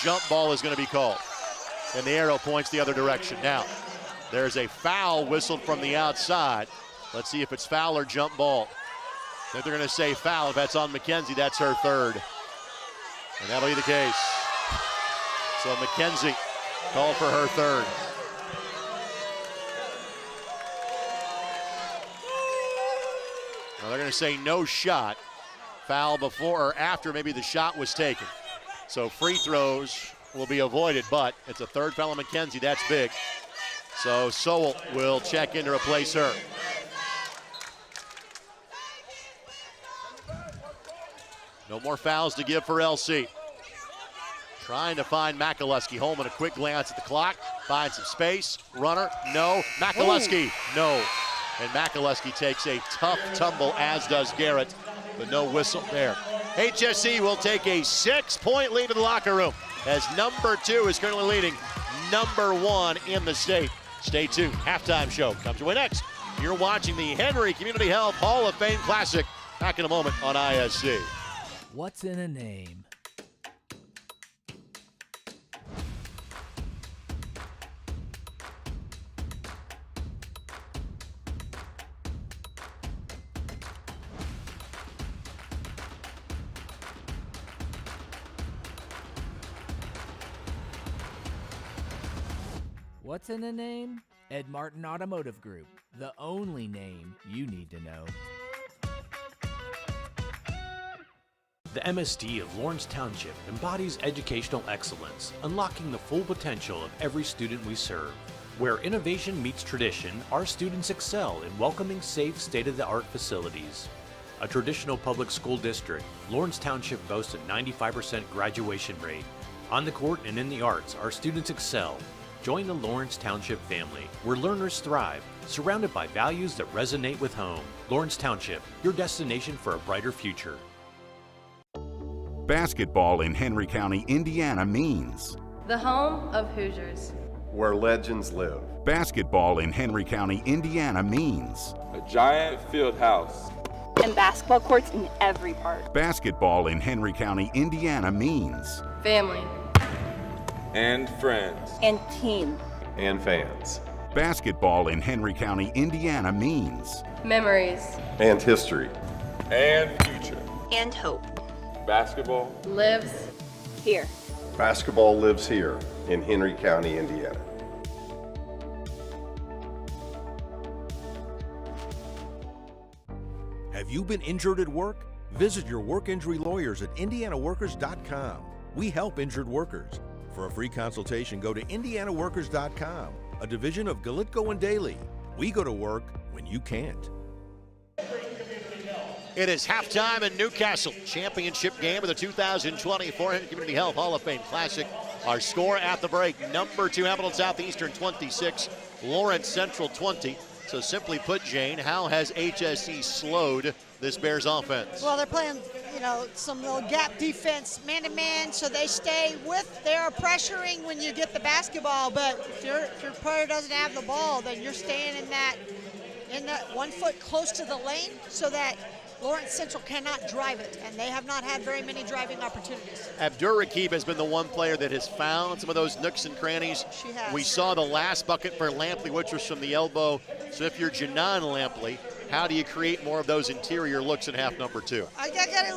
Jump ball is going to be called, and the arrow points the other direction. Now, there's a foul whistled from the outside. Let's see if it's foul or jump ball. If they're going to say foul, if that's on McKenzie, that's her 3rd. And that'll be the case. So McKenzie called for her 3rd. Now they're going to say no shot. Foul before or after maybe the shot was taken. So free throws will be avoided, but it's a 3rd foul on McKenzie. That's big. So Sowell will check in to replace her. No more fouls to give for LC. Trying to find Makaluski. Holman, a quick glance at the clock. Finds some space. Runner, no. Makaluski, no. And Makaluski takes a tough tumble, as does Garrett, but no whistle there. HSE will take a 6-point lead in the locker room as number 2 is currently leading number 1 in the state. Stay tuned. Halftime show comes your way next. You're watching the Henry Community Health Hall of Fame Classic. Back in a moment on ISC. What's in a name? What's in a name? Ed Martin Automotive Group, the only name you need to know. The MSD of Lawrence Township embodies educational excellence, unlocking the full potential of every student we serve. Where innovation meets tradition, our students excel in welcoming safe, state-of-the-art facilities. A traditional public school district, Lawrence Township boasts a 95% graduation rate. On the court and in the arts, our students excel. Join the Lawrence Township family, where learners thrive, surrounded by values that resonate with home. Lawrence Township, your destination for a brighter future. Basketball in Henry County, Indiana means The home of Hoosiers. Where legends live. Basketball in Henry County, Indiana means a giant field house. And basketball courts in every part. Basketball in Henry County, Indiana means Family. and friends, and team, and fans. Basketball in Henry County, Indiana means Memories. And history. and future. and hope. Basketball Lives. Here. Basketball lives here in Henry County, Indiana. Have you been injured at work? Visit your work injury lawyers at indianaworkers.com. We help injured workers. For a free consultation, go to indianaworkers.com, a division of Galitko and Daly. We go to work when you can't. It is halftime in Newcastle. Championship game of the 2024 Henry Community Health Hall of Fame Classic. Our score at the break, number 2 Hamilton Southeastern 26, Lawrence Central 20. So simply put, Jane, how has HSE slowed this Bears offense? Well, they're playing, some little gap defense, man-to-man, so they stay with. They're pressuring when you get the basketball, but if your player doesn't have the ball, then you're staying in that 1 foot close to the lane so that Lawrence Central cannot drive it, and they have not had very many driving opportunities. Abdur Rakib has been the one player that has found some of those nooks and crannies. She has. We saw the last bucket for Lampley, which was from the elbow. So if you're Janan Lampley, how do you create more of those interior looks in half number 2? I got a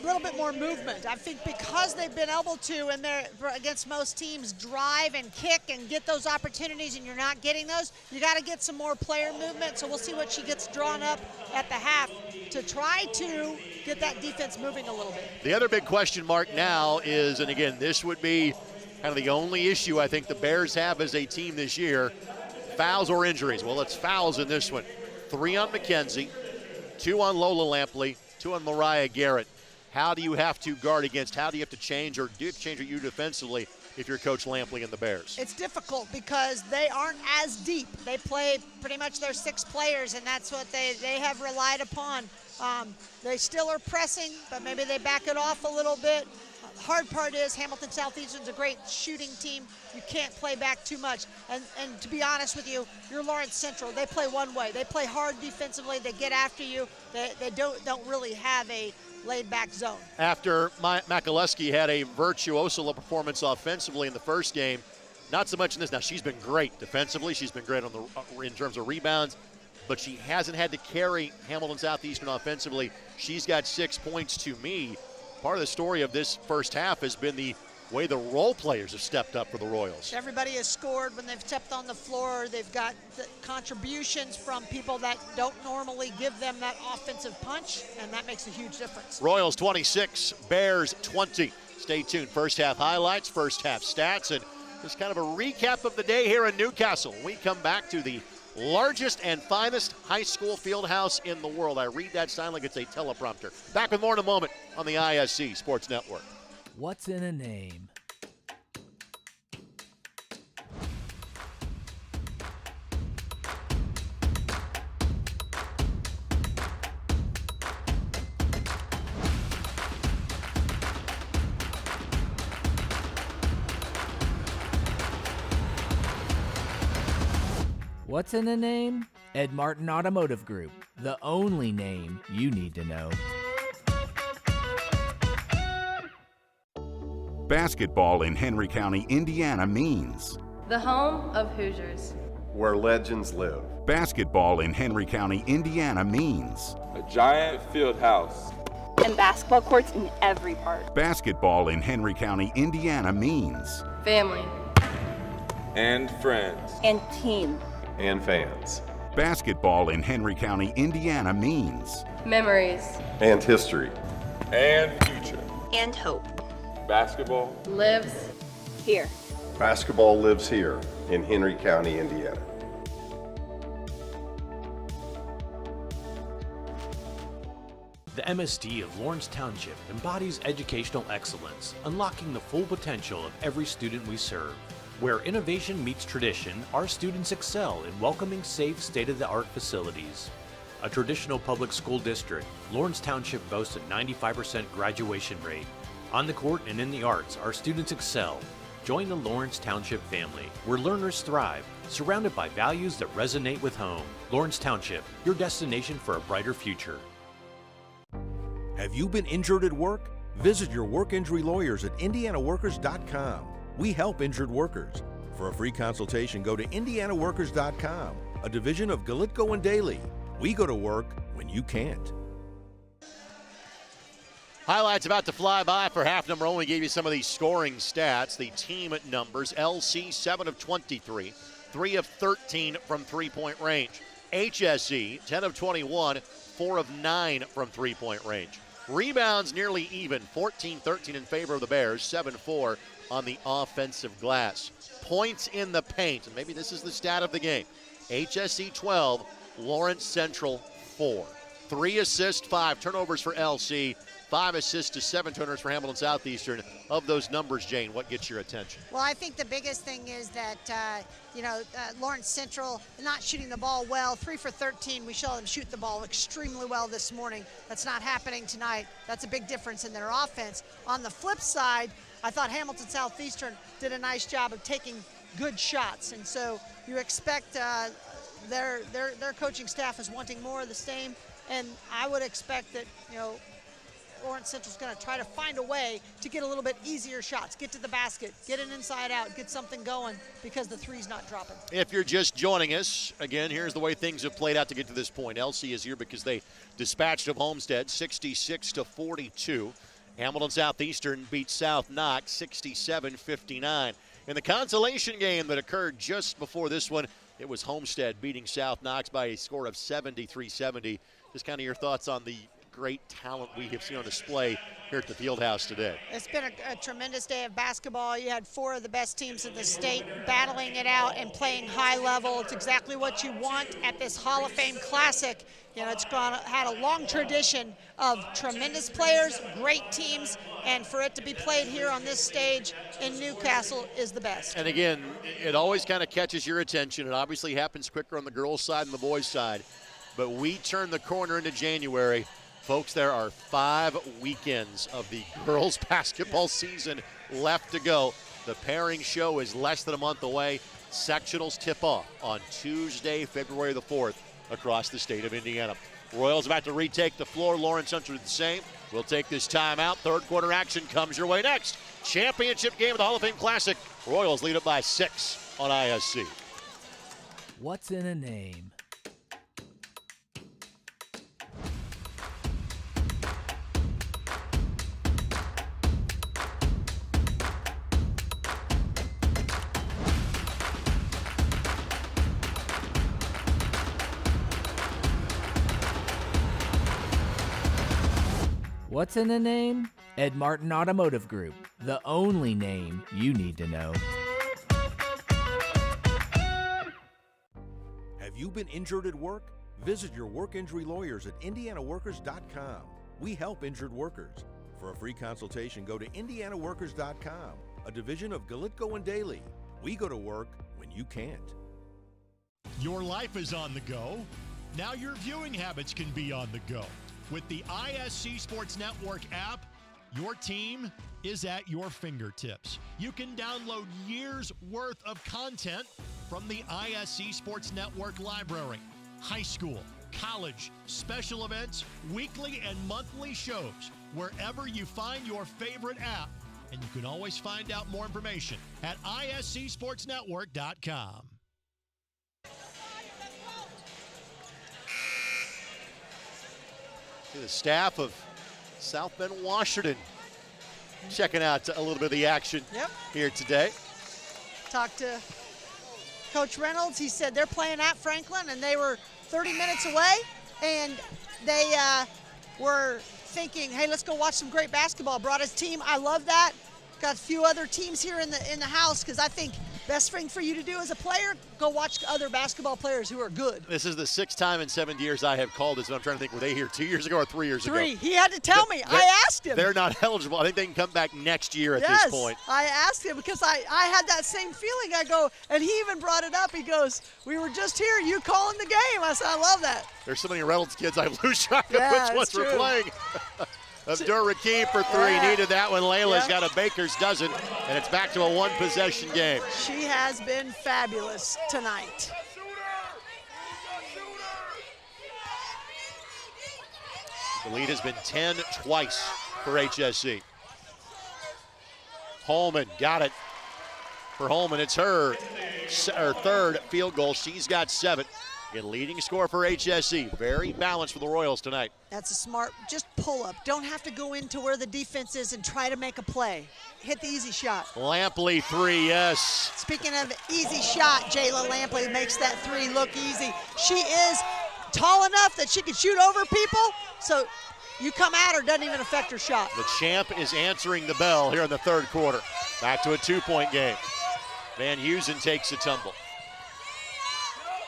little bit more movement. I think because they've been able to, and they're against most teams, drive and kick and get those opportunities, and you're not getting those, you got to get some more player movement. So we'll see what she gets drawn up at the half to try to get that defense moving a little bit. The other big question mark now is, and again, this would be kind of the only issue I think the Bears have as a team this year, fouls or injuries. Well, it's fouls in this one. 3 on McKenzie, 2 on Lola Lampley, 2 on Mariah Garrett. How do you have to guard against? How do you have to change, or do you have to change you defensively if you're Coach Lampley and the Bears? It's difficult because they aren't as deep. They play pretty much their 6 players, and that's what they have relied upon. They still are pressing, but maybe they back it off a little bit. Hard part is Hamilton Southeastern's a great shooting team. You can't play back too much. And to be honest with you, you're Lawrence Central. They play one way. They play hard defensively. They get after you. They don't really have a laid-back zone. After Makaleski had a virtuoso performance offensively in the first game, not so much in this. Now, she's been great defensively. She's been great in terms of rebounds, but she hasn't had to carry Hamilton Southeastern offensively. She's got 6 points to me. Part of the story of this first half has been the way the role players have stepped up for the Royals. Everybody has scored when they've stepped on the floor. They've got the contributions from people that don't normally give them that offensive punch, and that makes a huge difference. Royals 26, Bears 20. Stay tuned. First half highlights, first half stats, and just kind of a recap of the day here in Newcastle. When we come back to the largest and finest high school field house in the world. I read that sign like it's a teleprompter. Back with more in a moment on the ISC Sports Network. What's in a name? What's in a name? Ed Martin Automotive Group, the only name you need to know. Basketball in Henry County, Indiana means The home of Hoosiers. Where legends live. basketball in Henry County, Indiana means a giant field house, And basketball courts in every park. basketball in Henry County, Indiana means Family. and friends. And team. And fans. basketball in Henry County, Indiana means Memories. And history. and future. And hope. Basketball Lives. Here. Basketball lives here in Henry County, Indiana. The MSD of Lawrence Township embodies educational excellence, unlocking the full potential of every student we serve. Where innovation meets tradition, our students excel in welcoming safe, state-of-the-art facilities. A traditional public school district, Lawrence Township boasts a 95% graduation rate. On the court and in the arts, our students excel. Join the Lawrence Township family, where learners thrive, surrounded by values that resonate with home. Lawrence Township, your destination for a brighter future. Have you been injured at work? Visit your work injury lawyers at indianaworkers.com. We help injured workers. For a free consultation, go to indianaworkers.com, a division of Galitco and Daly. We go to work when you can't. Highlights about to fly by for half number only. Gave you some of these scoring stats. The team numbers: LC 7 of 23, 3 of 13 from three-point range. HSE 10 of 21, 4 of 9 from three-point range. Rebounds nearly even, 14-13 in favor of the Bears, 7-4 on the offensive glass. Points in the paint, and maybe this is the stat of the game. HSE 12, Lawrence Central 4. 3 assists, 5 turnovers for LC. 5 assists to 7 turnovers for Hamilton Southeastern. Of those numbers, Jane, what gets your attention? Well, I think the biggest thing is that, Lawrence Central not shooting the ball well. 3 for 13. We saw them shoot the ball extremely well this morning. That's not happening tonight. That's a big difference in their offense. On the flip side, I thought Hamilton Southeastern did a nice job of taking good shots. And so you expect their coaching staff is wanting more of the same. And I would expect that, Lawrence Central's going to try to find a way to get a little bit easier shots, get to the basket, get an inside out, get something going because the three's not dropping. If you're just joining us, again, here's the way things have played out to get to this point. LC is here because they dispatched of Homestead 66-42. Hamilton Southeastern beat South Knox 67-59. In the consolation game that occurred just before this one, it was Homestead beating South Knox by a score of 73-70. Just kind of your thoughts on the great talent we have seen on display here at the Fieldhouse today. It's been a tremendous day of basketball. You had 4 of the best teams in the state battling it out and playing high level. It's exactly what you want at this Hall of Fame Classic. It's had a long tradition of tremendous players, great teams, and for it to be played here on this stage in Newcastle is the best. And again, it always kind of catches your attention. It obviously happens quicker on the girls' side than the boys' side, but we turn the corner into January. Folks, there are 5 weekends of the girls' basketball season left to go. The pairing show is less than a month away. Sectionals tip off on Tuesday, February the 4th across the state of Indiana. Royals about to retake the floor. Lawrence Central the same. We'll take this time out. Third quarter action comes your way next. Championship game of the Hall of Fame Classic. Royals lead it by 6 on ISC. What's in a name? What's in a name? Ed Martin Automotive Group, the only name you need to know. Have you been injured at work? Visit your work injury lawyers at indianaworkers.com. We help injured workers. For a free consultation, go to indianaworkers.com, a division of Galitco and Daly. We go to work when you can't. Your life is on the go. Now your viewing habits can be on the go. With the ISC Sports Network app, your team is at your fingertips. You can download years' worth of content from the ISC Sports Network library. High school, college, special events, weekly and monthly shows, wherever you find your favorite app. And you can always find out more information at iscsportsnetwork.com. The staff of South Bend, Washington, checking out a little bit of the action here today. Talked to Coach Reynolds. He said they're playing at Franklin, and they were 30 minutes away, and they were thinking, hey, let's go watch some great basketball. Brought his team. I love that. Got a few other teams here in the house because I think best thing for you to do as a player, go watch other basketball players who are good. This is the 6th time in 7 years I have called this, and I'm trying to think, were they here 2 years ago or 3 years ago? 3. He had to tell me. I asked him. They're not eligible. I think they can come back next year at this point. I asked him because I had that same feeling. I go, and he even brought it up. He goes, we were just here, you calling the game. I said, I love that. There's so many Reynolds kids, I lose track of which ones we're playing. Abdur-Rakib for 3, needed that one. Layla's got a baker's dozen, and it's back to a 1-possession game. She has been fabulous tonight. The lead has been 10 twice for HSC. Holman got it. for Holman. It's her third field goal. She's got 7. Again, leading scorer for HSE. Very balanced for the Royals tonight. That's a smart, just pull up. Don't have to go into where the defense is and try to make a play. Hit the easy shot. Lampley 3, yes. Speaking of easy shot, Jayla Lampley makes that 3 look easy. She is tall enough that she can shoot over people, so you come at her, doesn't even affect her shot. The champ is answering the bell here in the third quarter. Back to a 2-point game. Van Heusen takes a tumble.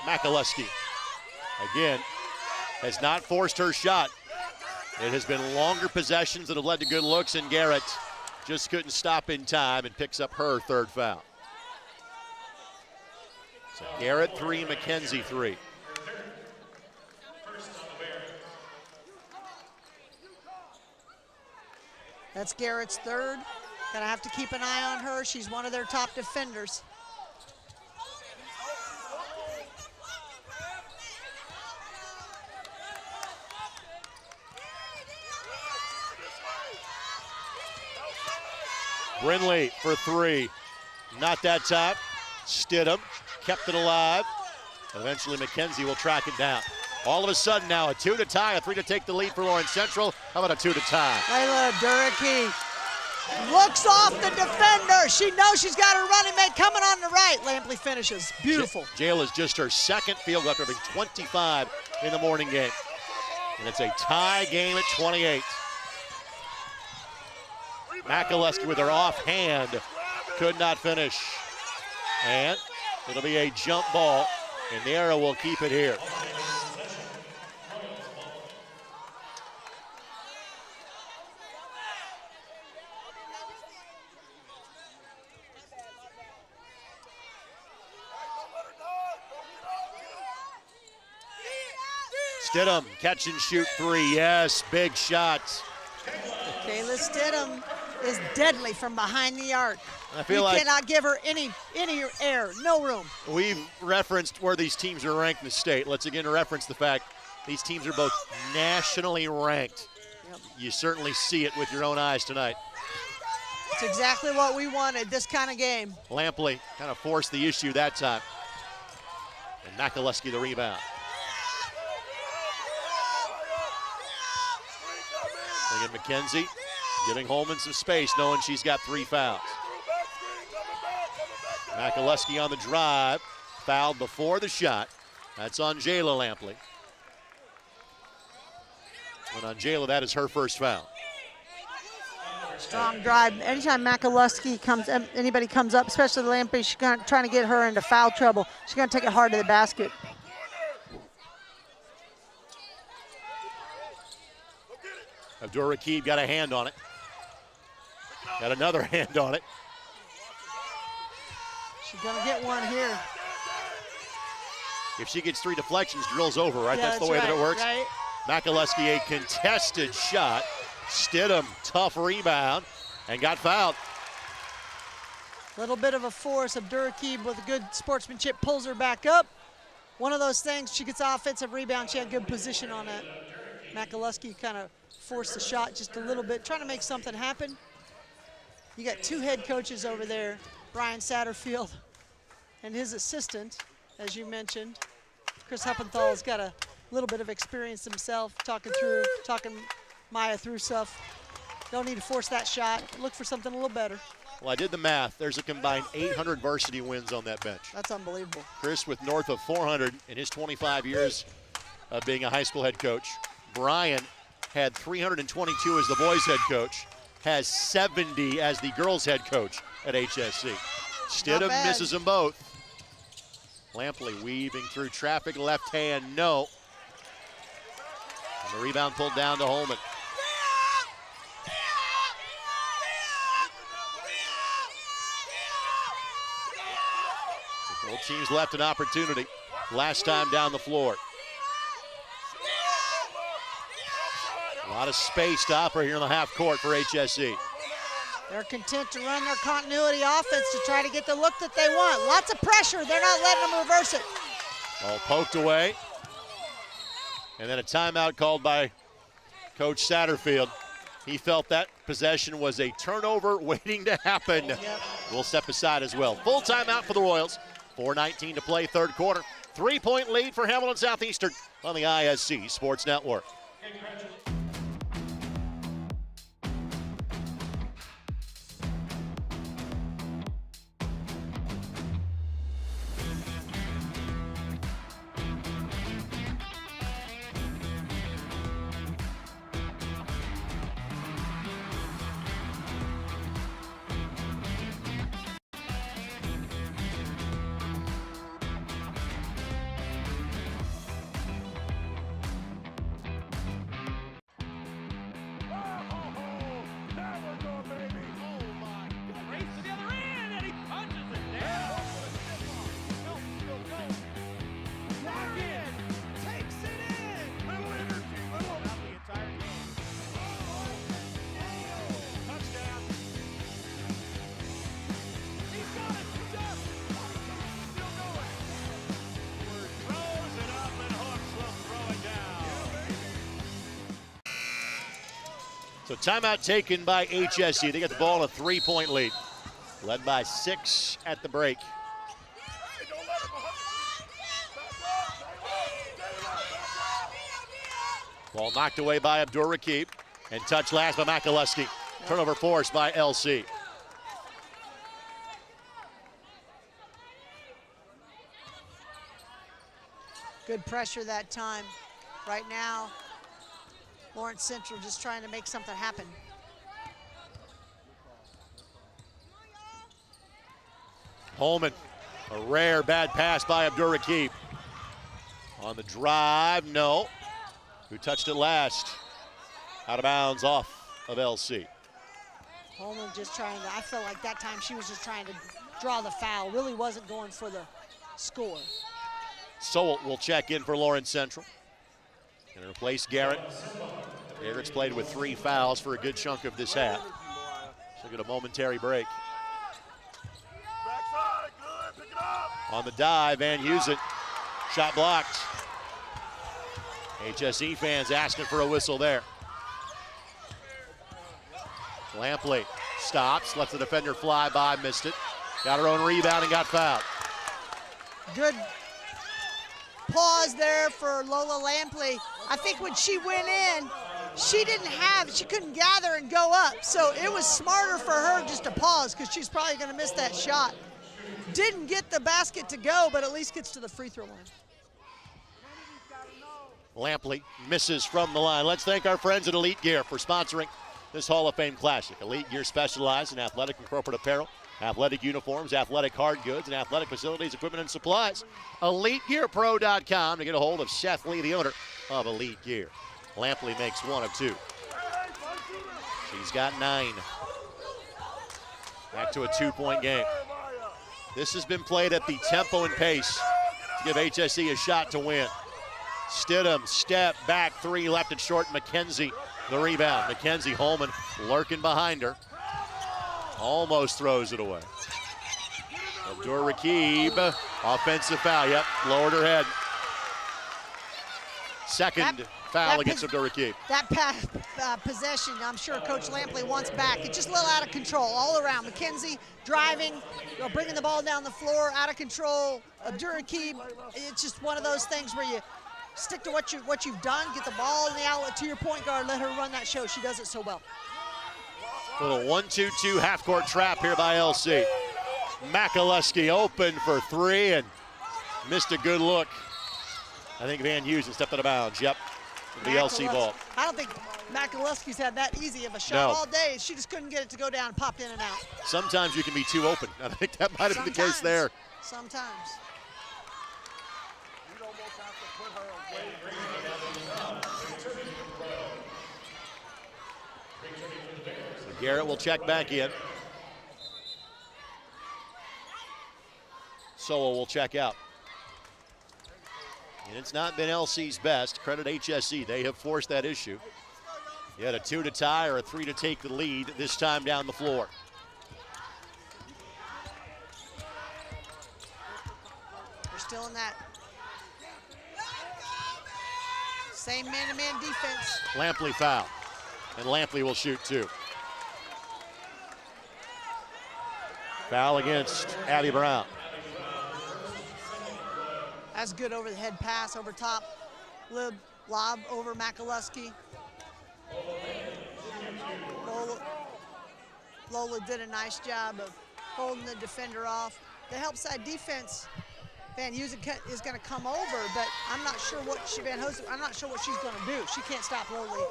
Makaluski, again, has not forced her shot. It has been longer possessions that have led to good looks, and Garrett just couldn't stop in time and picks up her third foul. So Garrett 3, McKenzie 3. That's Garrett's third. Gonna have to keep an eye on her. She's one of their top defenders. Brinley for 3. Not that time. Stidham kept it alive. Eventually McKenzie will track it down. All of a sudden now a 2 to tie, a 3 to take the lead for Lawrence Central. How about a 2 to tie? Layla Durkee looks off the defender. She knows she's got her running mate coming on the right. Lampley finishes. Beautiful. Jail is just her second field goal after having 25 in the morning game. And it's a tie game at 28. Makaluski with her offhand could not finish. And it'll be a jump ball, and the arrow will keep it here. Stidham, catch and shoot 3, yes, big shots. Kayla Stidham is deadly from behind the arc. I feel like cannot give her any air, no room. We've referenced where these teams are ranked in the state. Let's again reference the fact these teams are both nationally ranked. Yep. You certainly see it with your own eyes tonight. It's exactly what we wanted, this kind of game. Lampley kind of forced the issue that time. And Makaluski the rebound. Again, McKenzie giving Holman some space, knowing she's got 3 fouls. Makaluski on the drive, fouled before the shot. That's on Jayla Lampley. And on Jayla, that is her first foul. Strong drive. Anytime Makaluski comes, anybody comes up, especially Lampley, she's trying to get her into foul trouble. She's going to take it hard to the basket. Abdur-Rakib got a hand on it. Got another hand on it. She's going to get one here. If she gets 3 deflections, drill's over, right? Yeah, that's the way that it works. Right. Makaluski, a contested shot. Stidham, tough rebound, and got fouled. Little bit of a force. Abdur-Rakib with a good sportsmanship pulls her back up. One of those things, she gets offensive rebound. She had good position on that. Makaluski kind of forced the shot just a little bit, trying to make something happen. You got 2 head coaches over there, Brian Satterfield and his assistant, as you mentioned. Chris Huppenthal's got a little bit of experience himself, talking Maya through stuff. Don't need to force that shot. Look for something a little better. Well, I did the math. There's a combined 800 varsity wins on that bench. That's unbelievable. Chris with north of 400 in his 25 years of being a high school head coach. Brian had 322 as the boys head coach, has 70 as the girls head coach at HSC. Stidham misses them both. Lampley weaving through traffic, left hand, no. And the rebound pulled down to Holman. So both teams left an opportunity last time down the floor. A lot of space to operate here in the half court for HSE. They're content to run their continuity offense to try to get the look that they want. Lots of pressure. They're not letting them reverse it. All poked away. And then a timeout called by Coach Satterfield. He felt that possession was a turnover waiting to happen. Yep. will step aside as well. Full timeout for the Royals. 4:19 to play, third quarter. 3-point lead for Hamilton Southeastern on the ISC Sports Network. So timeout taken by HSE. They get the ball in a 3-point lead. Led by 6 at the break. Ball knocked away by Abdur-Rakib and touched last by Makaluski. Turnover forced by LC. Good pressure that time. Right now, Lawrence Central just trying to make something happen. Holman, a rare bad pass by Abdur-Rakib. On the drive, no. Who touched it last? Out of bounds off of LC. Holman just trying to, I felt like that time she was just trying to draw the foul. Really wasn't going for the score. Sowell will check in for Lawrence Central. And replace Garrett. Garrett's played with 3 fouls for a good chunk of this half. So get a momentary break. On the dive, Van Heusen. Shot blocked. HSE fans asking for a whistle there. Lampley stops, lets the defender fly by, missed it. Got her own rebound and got fouled. Good pause there for Lola Lampley. I think when she went in, she couldn't gather and go up. So it was smarter for her just to pause because she's probably going to miss that shot. Didn't get the basket to go, but at least gets to the free throw line. Lampley misses from the line. Let's thank our friends at Elite Gear for sponsoring this Hall of Fame Classic. Elite Gear specializes in athletic and corporate apparel, athletic uniforms, athletic hard goods, and athletic facilities, equipment, and supplies. EliteGearPro.com to get a hold of Seth Lee, the owner of Elite Gear. Lampley makes 1 of 2. She's got 9. Back to a 2-point game. This has been played at the tempo and pace to give HSE a shot to win. Stidham, step back 3, left and short. McKenzie, the rebound. McKenzie, Holman lurking behind her. Almost throws it away. Abdur-Rakib, offensive foul. Yep, lowered her head. Second foul against Abdur-Rakib. That possession, I'm sure Coach Lampley wants back. It's just a little out of control all around. McKenzie driving, bringing the ball down the floor, out of control. Abdur-Rakib, it's just one of those things where you stick to what you've done, get the ball in the outlet to your point guard, let her run that show. She does it so well. Little 1-2-2 half-court trap here by LC. Makaluski open for 3 and missed a good look. I think Van Heusen stepped out of bounds. Yep, the LC ball. I don't think Makaluski's had that easy of a shot all day. She just couldn't get it to go down, popped in and out. Sometimes you can be too open. I think that might have been the case there. Sometimes. So Garrett will check back in. Sowell will check out. And it's not been LC's best. Credit HSE. They have forced that issue. You had a 2 to tie or a 3 to take the lead, this time down the floor. We're still in that same man-to-man defense. Lampley foul. And Lampley will shoot 2. Foul against Abby Brown. That's good over the head pass over top. Lob over McAlusky. Lola did a nice job of holding the defender off. The help side defense, Van Heusen is going to come over, but I'm not sure what I'm not sure what she's going to do. She can't stop Lola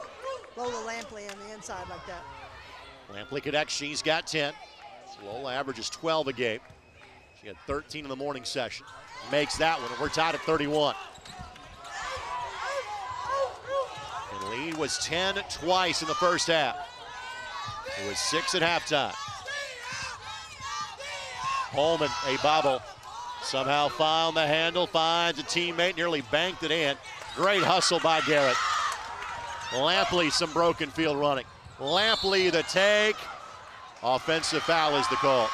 Lampley on the inside like that. Lampley connects, she's got 10. Lola averages 12 a game. She had 13 in the morning session. Makes that one, and we're tied at 31. And the lead was 10 twice in the first half. It was 6 at halftime. Holman, a bobble. Somehow found the handle, finds a teammate, nearly banked it in. Great hustle by Garrett. Lampley, some broken field running. Lampley, the take. Offensive foul is the call.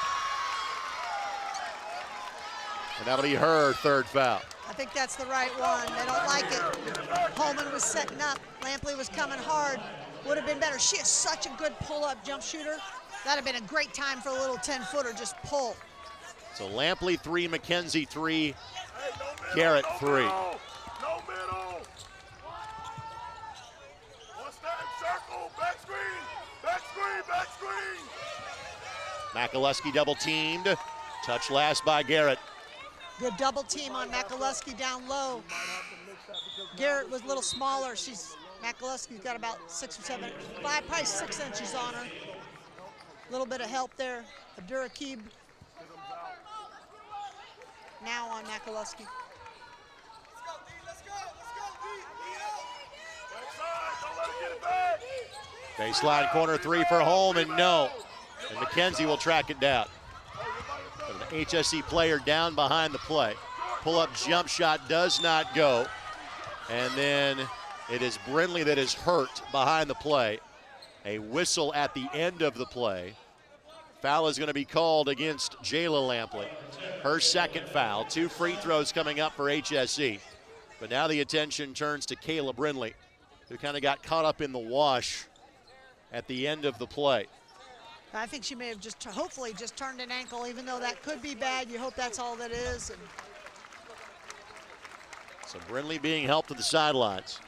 And that'll be her third foul. I think that's the right one. They don't like it. Holman was setting up. Lampley was coming hard. Would have been better. She is such a good pull-up jump shooter. That'd have been a great time for a little 10-footer, just pull. So Lampley 3, McKenzie 3, Garrett 3. No middle. What's that? Circle, back screen, back screen, back screen. McAlusky double teamed. Touch last by Garrett. Good double team on McAlusky down low. Garrett was a little smaller. McAlusky's got about 6 or 7, probably 6 inches on her. A little bit of help there. Abdurakib now on McAlusky. Baseline corner 3 for Holman, no. And McKenzie will track it down. But an HSE player down behind the play. Pull-up jump shot does not go. And then it is Brindley that is hurt behind the play. A whistle at the end of the play. Foul is going to be called against Jayla Lampley. Her second foul. 2 free throws coming up for HSE. But now the attention turns to Kayla Brindley, who kind of got caught up in the wash at the end of the play. I think she may have just, hopefully, just turned an ankle, even though that could be bad. You hope that's all that is. And so Brindley being helped to the sidelines.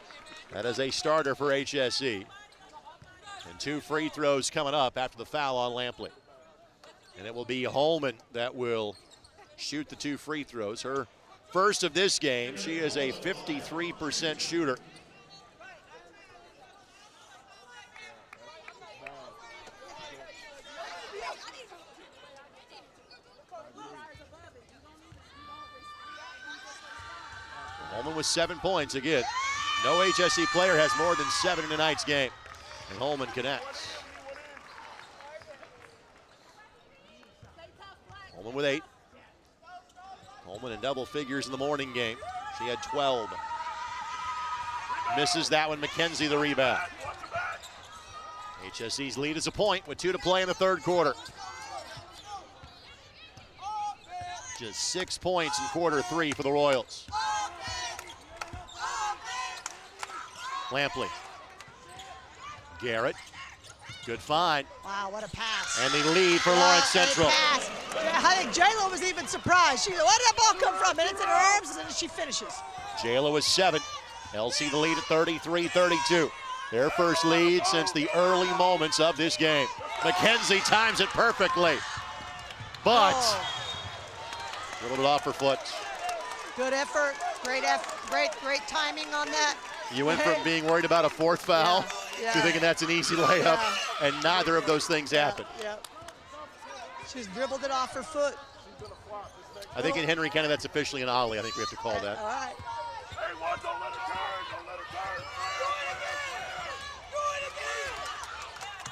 That is a starter for HSE. And 2 free throws coming up after the foul on Lampley. And it will be Holman that will shoot the 2 free throws. Her first of this game. She is a 53% shooter. Holman with 7 points again. No HSE player has more than 7 in tonight's game. And Holman connects. Holman with 8. Holman in double figures in the morning game. She had 12. Misses that one. McKenzie the rebound. HSE's lead is a point with 2 to play in the third quarter. Just 6 points in quarter 3 for the Royals. Lampley. Garrett. Good find. Wow, what a pass. And the lead for Lawrence Central. Pass. I think Jayla was even surprised. Where did that ball come from? And it's in her arms, and then she finishes. Jayla was 7. LC the lead at 33-32. Their first lead since the early moments of this game. McKenzie times it perfectly. But a little bit off her foot. Good effort. Great timing on that. You went from being worried about a 4th foul to thinking that's an easy layup, and neither of those things happened. Yeah. She's dribbled it off her foot. I think in Henry County that's officially an ollie. I think we have to call that. All right. Hey, one, don't let her turn. Don't let her turn.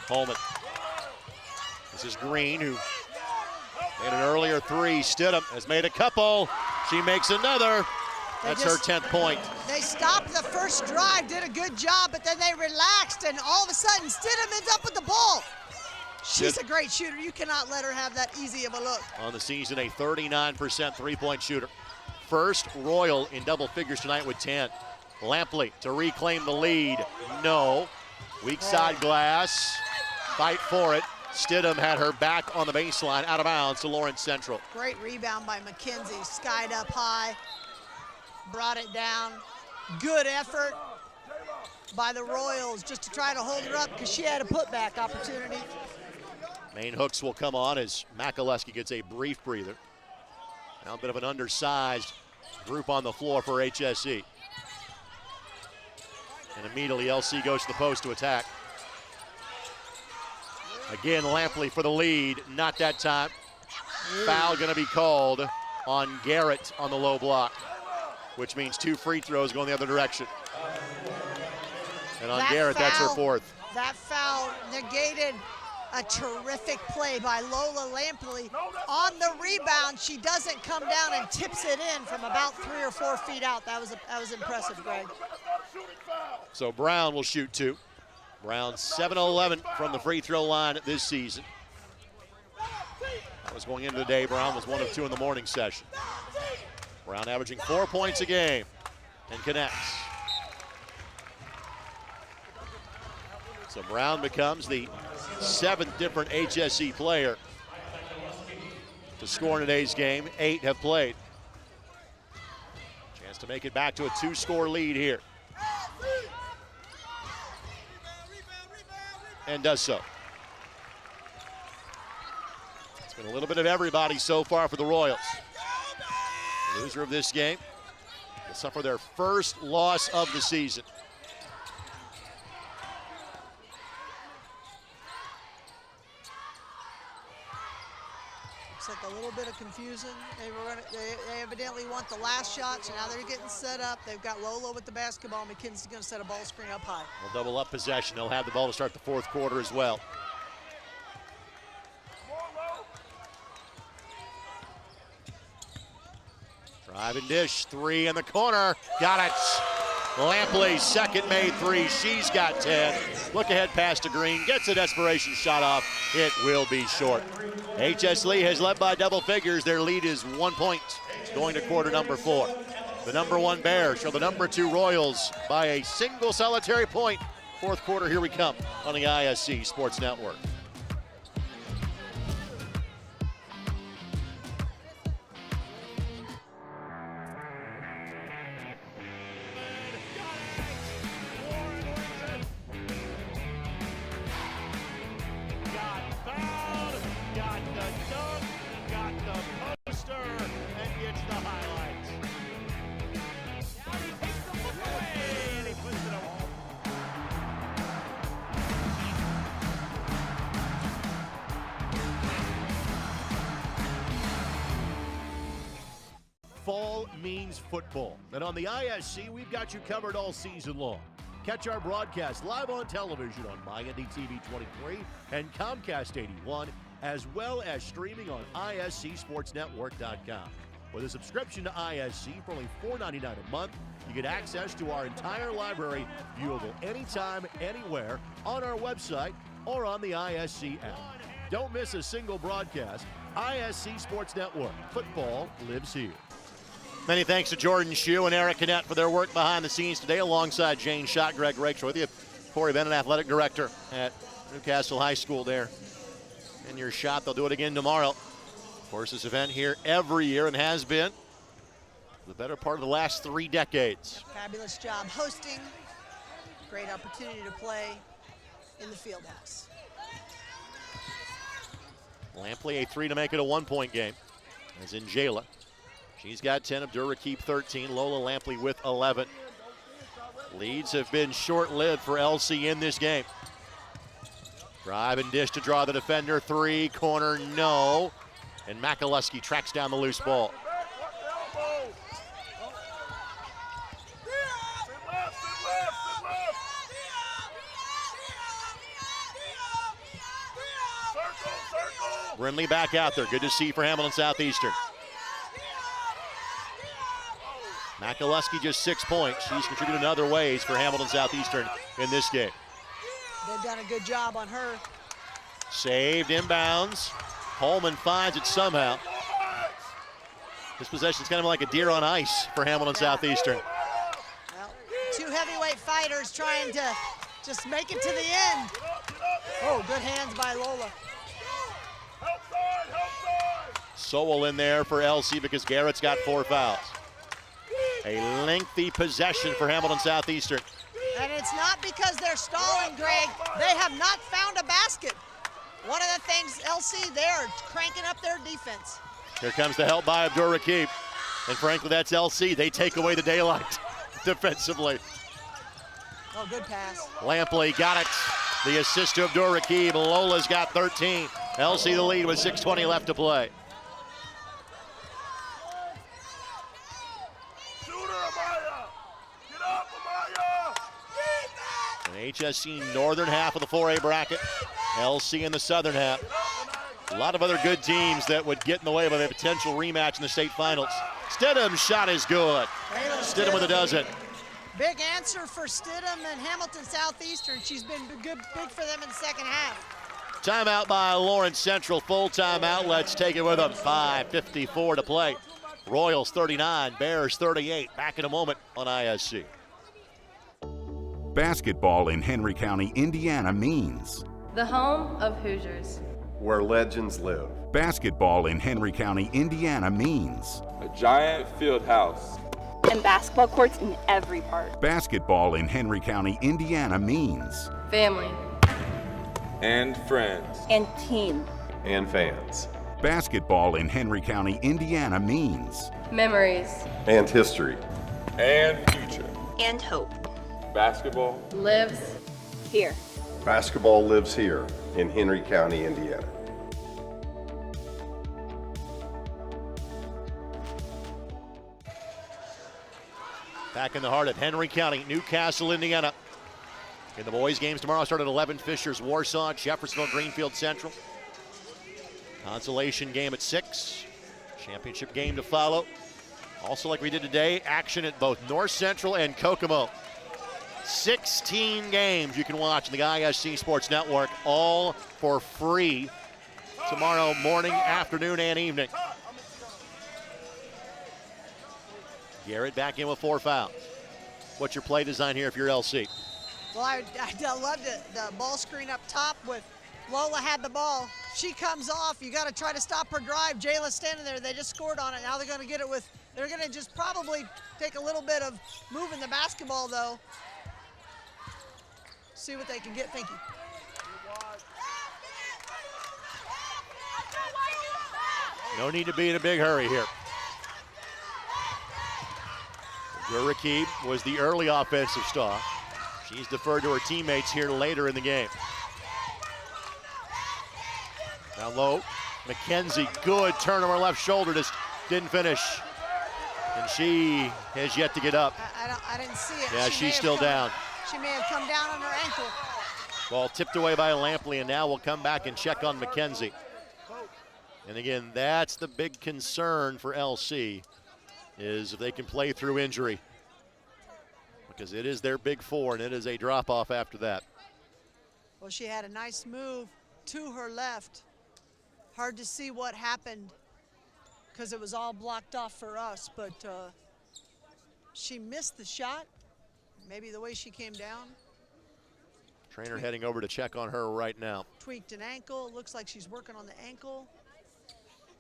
Holman. This is Green, who made an earlier 3. Stidham has made a couple. She makes another. That's her 10th point. They stopped the first drive, did a good job, but then they relaxed, and all of a sudden, Stidham ends up with the ball. She's a great shooter. You cannot let her have that easy of a look. On the season, a 39% three-point shooter. First Royal in double figures tonight with 10. Lampley to reclaim the lead. No. Weak side glass. Fight for it. Stidham had her back on the baseline, out of bounds to Lawrence Central. Great rebound by McKenzie, skied up high, brought it down. Good effort by the Royals just to try to hold her up because she had a putback opportunity. Main hooks will come on as Makaleski gets a brief breather. Now a bit of an undersized group on the floor for HSE. And immediately LC goes to the post to attack. Again, Lampley for the lead, not that time. Foul gonna be called on Garrett on the low block, which means 2 free throws going the other direction. And on Garrett, that's her 4th. That foul negated a terrific play by Lola Lampley. On the rebound, she doesn't come down and tips it in from about 3 or 4 feet out. That was impressive, Greg. So Brown will shoot 2. Brown 7-11 from the free throw line this season. That was going into the day. Brown was 1 of 2 in the morning session. Brown averaging 4 points a game and connects. So Brown becomes the 7th different HSE player to score in today's game. 8 have played. Chance to make it back to a 2-score lead here. And does so. It's been a little bit of everybody so far for the Royals. The loser of this game will suffer their first loss of the season. Looks like a little bit of confusion. They evidently want the last shot, so now they're getting set up. They've got Lola with the basketball. McKinsey's going to set a ball screen up high. They'll double up possession. They'll have the ball to start the 4th quarter as well. Drive and dish, 3 in the corner. Got it. Lampley's second made 3. She's got 10. Look ahead pass to Green. Gets a desperation shot off. It will be short. HS Lee has led by double figures. Their lead is 1 point. It's going to quarter number 4. The number 1 Bears show the number 2 Royals by a single solitary point. 4th quarter, here we come on the ISC Sports Network. Fall means football, and on the ISC, we've got you covered all season long. Catch our broadcast live on television on MyNDTV 23 and Comcast 81, as well as streaming on ISCSportsNetwork.com. With a subscription to ISC for only $4.99 a month, you get access to our entire library, viewable anytime, anywhere, on our website or on the ISC app. Don't miss a single broadcast. ISC Sports Network. Football lives here. Many thanks to Jordan Shue and Eric Canet for their work behind the scenes today, alongside Jane Schott, Greg Raker with you. Corey Bennett, athletic director at Newcastle High School there. And your shot, they'll do it again tomorrow. Of course, this event here every year and has been the better part of the last 3 decades. Fabulous job hosting. Great opportunity to play in the field house. Lampley a 3 to make it a 1-point game, as in Jayla. She's got 10, Abdur-Rakib 13, Lola Lampley with 11. Leads have been short-lived for LC in this game. Drive and dish to draw the defender, 3, corner, no. And Makaleski tracks down the loose ball. Brindley back out there, good to see for Hamilton Southeastern. Makaleski just 6 points. She's contributed in other ways for Hamilton Southeastern in this game. They've done a good job on her. Saved inbounds. Holman finds it somehow. This possession's kind of like a deer on ice for Hamilton Southeastern. Well, 2 heavyweight fighters trying to just make it to the end. Oh, good hands by Lola. Sowell in there for LC because Garrett's got 4 fouls. A lengthy possession for Hamilton Southeastern. And it's not because they're stalling, Greg. They have not found a basket. One of the things, LC, they're cranking up their defense. Here comes the help by Abdur-Rakib. And frankly, that's LC. They take away the daylight defensively. Oh, good pass. Lampley got it. The assist to Abdur-Rakib. Lola's got 13. LC the lead with 6:20 left to play. An HSC northern half of the 4A bracket. LC in the southern half. A lot of other good teams that would get in the way of a potential rematch in the state finals. Stidham's shot is good. Stidham with a dozen. Big answer for Stidham and Hamilton Southeastern. She's been big for them in the second half. Timeout by Lawrence Central. Full timeout. Let's take it with them. 5:54 to play. Royals 39, Bears 38. Back in a moment on ISC. Basketball in Henry County, Indiana means The home of Hoosiers. Where legends live. basketball in Henry County, Indiana means a giant field house. And basketball courts in every part. basketball in Henry County, Indiana means Family. And friends. And team. And fans. basketball in Henry County, Indiana means Memories. And history. And future. And hope. Basketball Lives. Here. Basketball lives here in Henry County, Indiana. Back in the heart of Henry County, Newcastle, Indiana. In the boys' games tomorrow, start at 11, Fishers, Warsaw, Jeffersonville, Greenfield Central. Consolation game at 6. Championship game to follow. Also, like we did today, action at both North Central and Kokomo. 16 games you can watch on the ISC Sports Network, all for free tomorrow morning, afternoon, and evening. Garrett back in with 4 fouls. What's your play design here if you're LC? Well, I loved it. The ball screen up top with Lola had the ball. She comes off. You got to try to stop her drive. Jayla's standing there. They just scored on it. Now they're going to get it with, they're going to just probably take a little bit of moving the basketball, though. See what they can get. Thank you. No need to be in a big hurry here. Abdur-Rakib was the early offensive star. She's deferred to her teammates here later in the game. Now low, McKenzie, good turn on her left shoulder, just didn't finish. And she has yet to get up. I didn't see it. Yeah, she's still down. She may have come down on her ankle. Ball tipped away by Lampley, and now we'll come back and check on McKenzie. And again, that's the big concern for LC, is if they can play through injury. Because it is their big 4, and it is a drop-off after that. Well, she had a nice move to her left. Hard to see what happened because it was all blocked off for us, but she missed the shot. Maybe the way she came down. Trainer heading over to check on her right now. Tweaked an ankle. Looks like she's working on the ankle.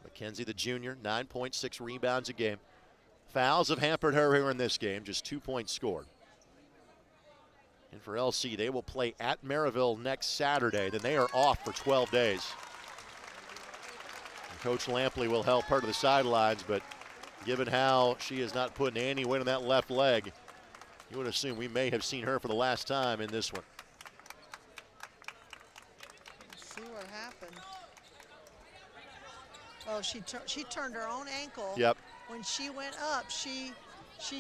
McKenzie, the junior, 9.6 rebounds a game. Fouls have hampered her here in this game, just 2 points scored. And for LC, they will play at Maryville next Saturday. Then they are off for 12 days. And Coach Lampley will help her to the sidelines, but given how she is not putting any weight on that left leg, you would assume we may have seen her for the last time in this one. Let's see what happened. Oh, she turned her own ankle. Yep. When she went up, she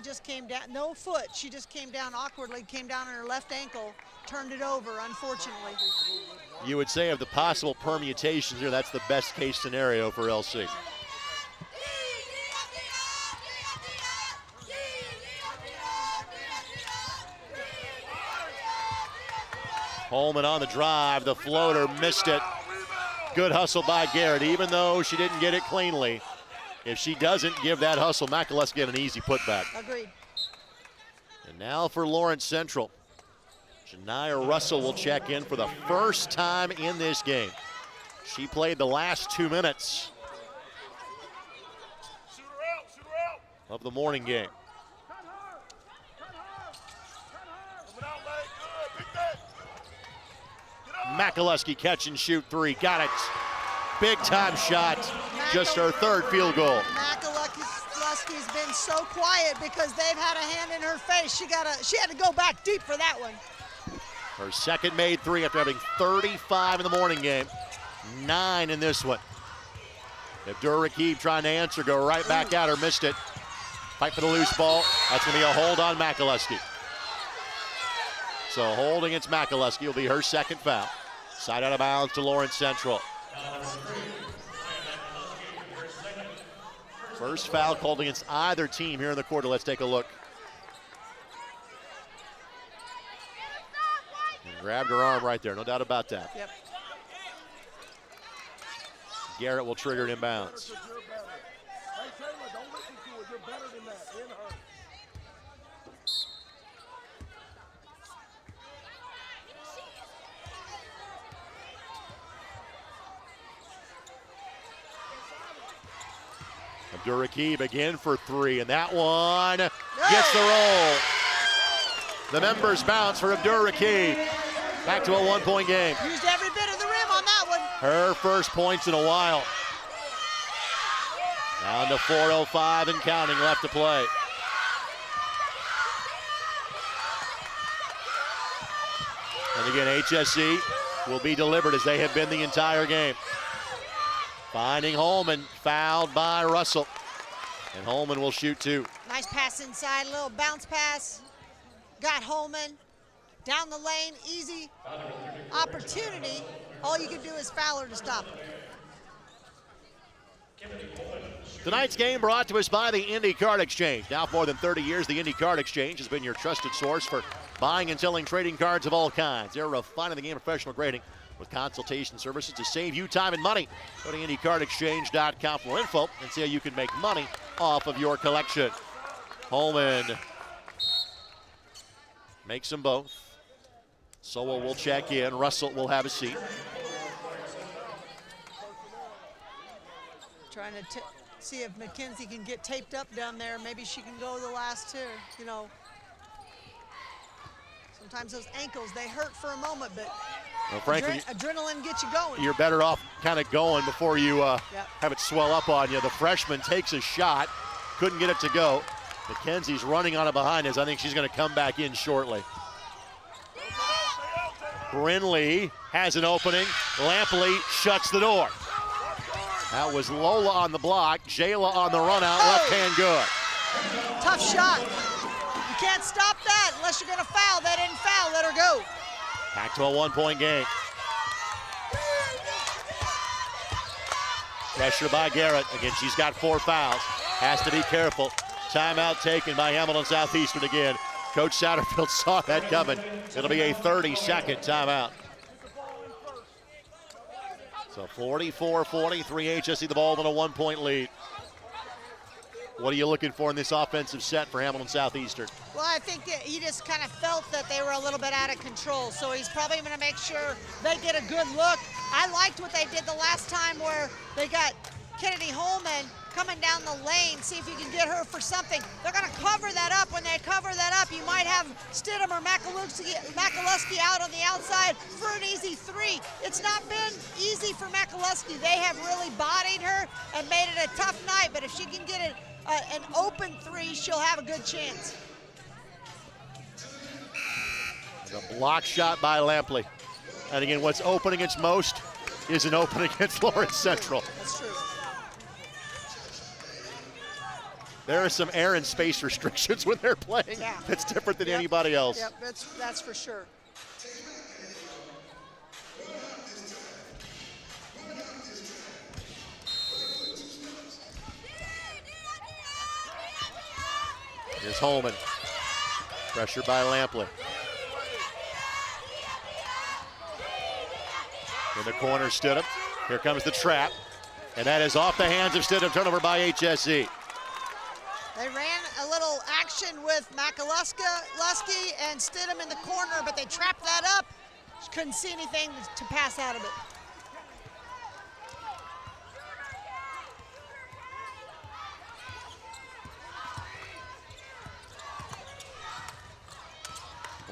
just came down, no foot. She just came down awkwardly, came down on her left ankle, turned it over, unfortunately. You would say of the possible permutations here, that's the best case scenario for LC. Holman on the drive, the floater, missed it. Good hustle by Garrett, even though she didn't get it cleanly. If she doesn't give that hustle, McAllis get an easy putback. Agreed. And now for Lawrence Central. Shania Russell will check in for the first time in this game. She played the last 2 minutes. of the morning game. McAlusky catch and shoot three. Got it. Big time shot. Just her third field goal. McAlusky's been so quiet because they've had a hand in her face. She had to go back deep for that one. Her second made three after having 35 in the morning game. 9 in this one. Abdur-Rakib trying to answer, go right back at her, missed it. Fight for the loose ball. That's going to be a hold on McAlusky. So hold against McAlusky will be her second foul. Side out of bounds to Lawrence Central. First foul called against either team here in the quarter. Let's take a look. And grabbed her arm right there, no doubt about that. Yep. Garrett will trigger it inbounds. Abdur-Rakib again for three, and that one gets the roll. The members bounce for Abdur-Rakib. Back to a one-point game. Used every bit of the rim on that one. Her first points in a while. Down to 4:05 and counting left to play. And again, HSE will be delivered as they have been the entire game. Finding Holman, fouled by Russell. And Holman will shoot two. Nice pass inside, little bounce pass. Got Holman down the lane, easy opportunity. All you can do is foul her to stop it. Tonight's game brought to us by the Indy Card Exchange. Now for more than 30 years, the Indy Card Exchange has been your trusted source for buying and selling trading cards of all kinds. They're refining the game of professional grading with consultation services to save you time and money. Go to IndyCardExchange.com for more info and see how you can make money off of your collection. Holman makes them both. Sowell will check in. Russell will have a seat. Trying to see if McKenzie can get taped up down there. Maybe she can go the last two, you know. Sometimes those ankles, they hurt for a moment, but well, frankly, adrenaline gets you going. You're better off kind of going before you have it swell up on you. The freshman takes a shot, couldn't get it to go. McKenzie's running on it behind us. I think she's going to come back in shortly. Brinley has an opening. Lampley shuts the door. That was Lola on the block. Jayla on the run out. Left hand good. Tough shot. You can't stop that unless you're going to foul. They didn't foul. Let her go. Back to a one-point game. Pressure by Garrett. Again, she's got 4 fouls. Has to be careful. Timeout taken by Hamilton Southeastern again. Coach Satterfield saw that coming. It'll be a 30-second timeout. So 44-43, HSE the ball with a 1-point lead. What are you looking for in this offensive set for Hamilton Southeastern? Well, I think that he just kind of felt that they were a little bit out of control, so he's probably going to make sure they get a good look. I liked what they did the last time where they got Kennedy Holman coming down the lane, see if you can get her for something. They're going to cover that up. When they cover that up, you might have Stidham or McAlusky out on the outside for an easy three. It's not been easy for McAlusky. They have really bodied her and made it a tough night, but if she can get it an open three, she'll have a good chance. The block shot by Lampley. And again, what's open against most isn't open against Lawrence Central. That's true. There are some air and space restrictions when they're playing. Yeah. That's different than anybody else. Yep, that's for sure. Here's Holman. Pressure by Lampley. In the corner, Stidham. Here comes the trap. And that is off the hands of Stidham. Turnover by HSE. They ran a little action with McAlusky and Stidham in the corner, but they trapped that up. Couldn't see anything to pass out of it.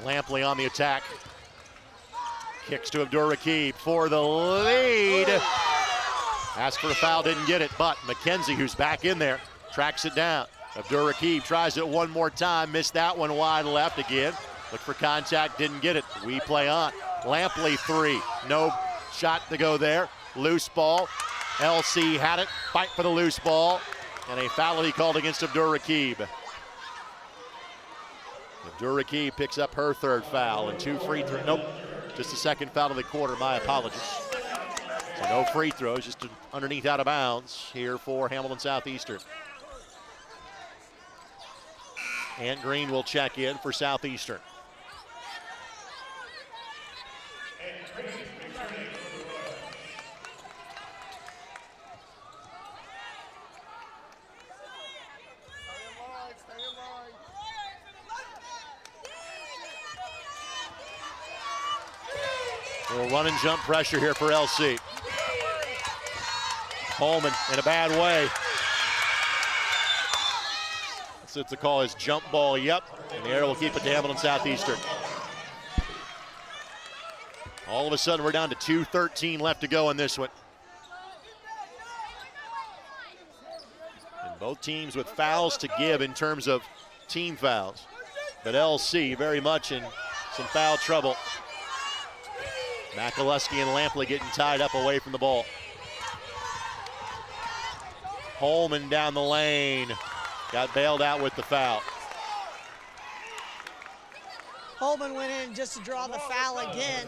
Lampley on the attack. Kicks to Abdur-Rakib for the lead. Asked for a foul, didn't get it, but McKenzie, who's back in there, tracks it down. Abdur-Rakib tries it one more time, missed that one wide left again. Looked for contact, didn't get it. We play on. Lampley 3, no shot to go there. Loose ball. LC had it, fight for the loose ball, and a foul he called against Abdur-Rakib. Abdur-Rakib picks up her third foul and 2 free throws. Nope, just the second foul of the quarter, my apologies. So no free throws, just underneath out of bounds here for Hamilton Southeastern. Ant Green will check in for Southeastern. A little run and jump pressure here for LC. Holman in a bad way. That's to call his jump ball, yep. And the air will keep it to Hamilton Southeastern. All of a sudden, we're down to 2:13 left to go in this one. And both teams with fouls to give in terms of team fouls. But LC very much in some foul trouble. Makaluski and Lampley getting tied up away from the ball. Holman down the lane. Got bailed out with the foul. Holman went in just to draw the foul again.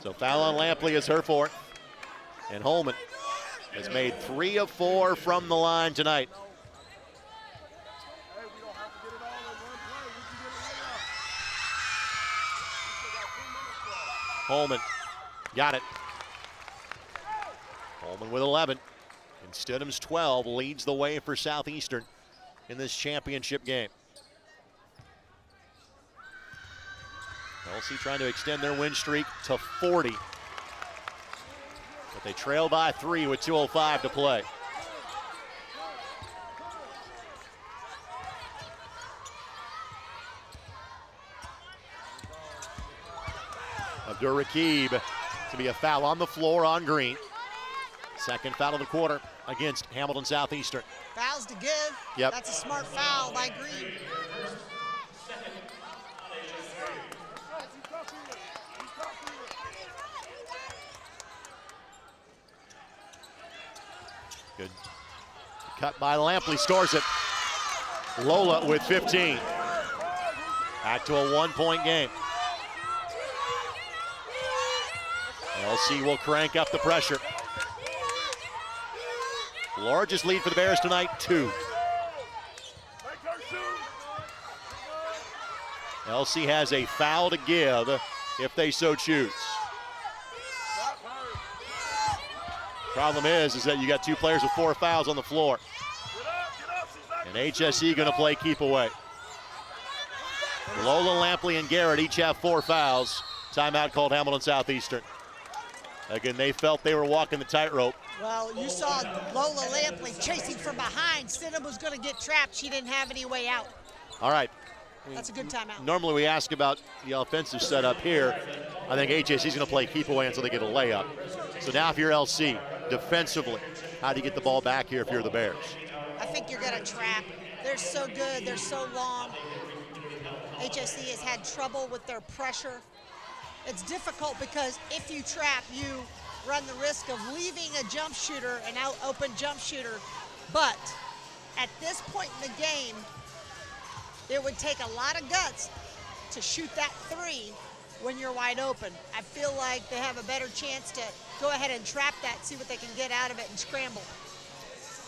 So foul on Lampley is her fourth. And Holman has made 3 of 4 from the line tonight. Holman got it. Holman with 11. And Stidham's 12 leads the way for Southeastern in this championship game. LC trying to extend their win streak to 40. But they trail by 3 with 2:05 to play. Abdur-Rakib to be a foul on the floor on Green. Second foul of the quarter against Hamilton Southeastern. Fouls to give. Yep. That's a smart foul by Green. Good cut by Lampley, scores it. Lola with 15. Back to a 1-point game. LC will crank up the pressure. Largest lead for the Bears tonight, 2. LC has a foul to give if they so choose. Problem is that you got 2 players with 4 fouls on the floor. And HSE gonna play keep away. Lola, Lampley, and Garrett each have 4 fouls. Timeout called Hamilton Southeastern. Again, they felt they were walking the tightrope. Well, you saw Lola Lampley chasing from behind. Stidham was going to get trapped. She didn't have any way out. All right. That's a good timeout. Normally we ask about the offensive setup here. I think HSE's going to play keep away until they get a layup. So now if you're LC, defensively, how do you get the ball back here if you're the Bears? I think you're going to trap. They're so good. They're so long. HSE has had trouble with their pressure. It's difficult because if you trap, you run the risk of leaving a jump shooter, an open jump shooter. But at this point in the game, it would take a lot of guts to shoot that 3 when you're wide open. I feel like they have a better chance to go ahead and trap that, see what they can get out of it and scramble.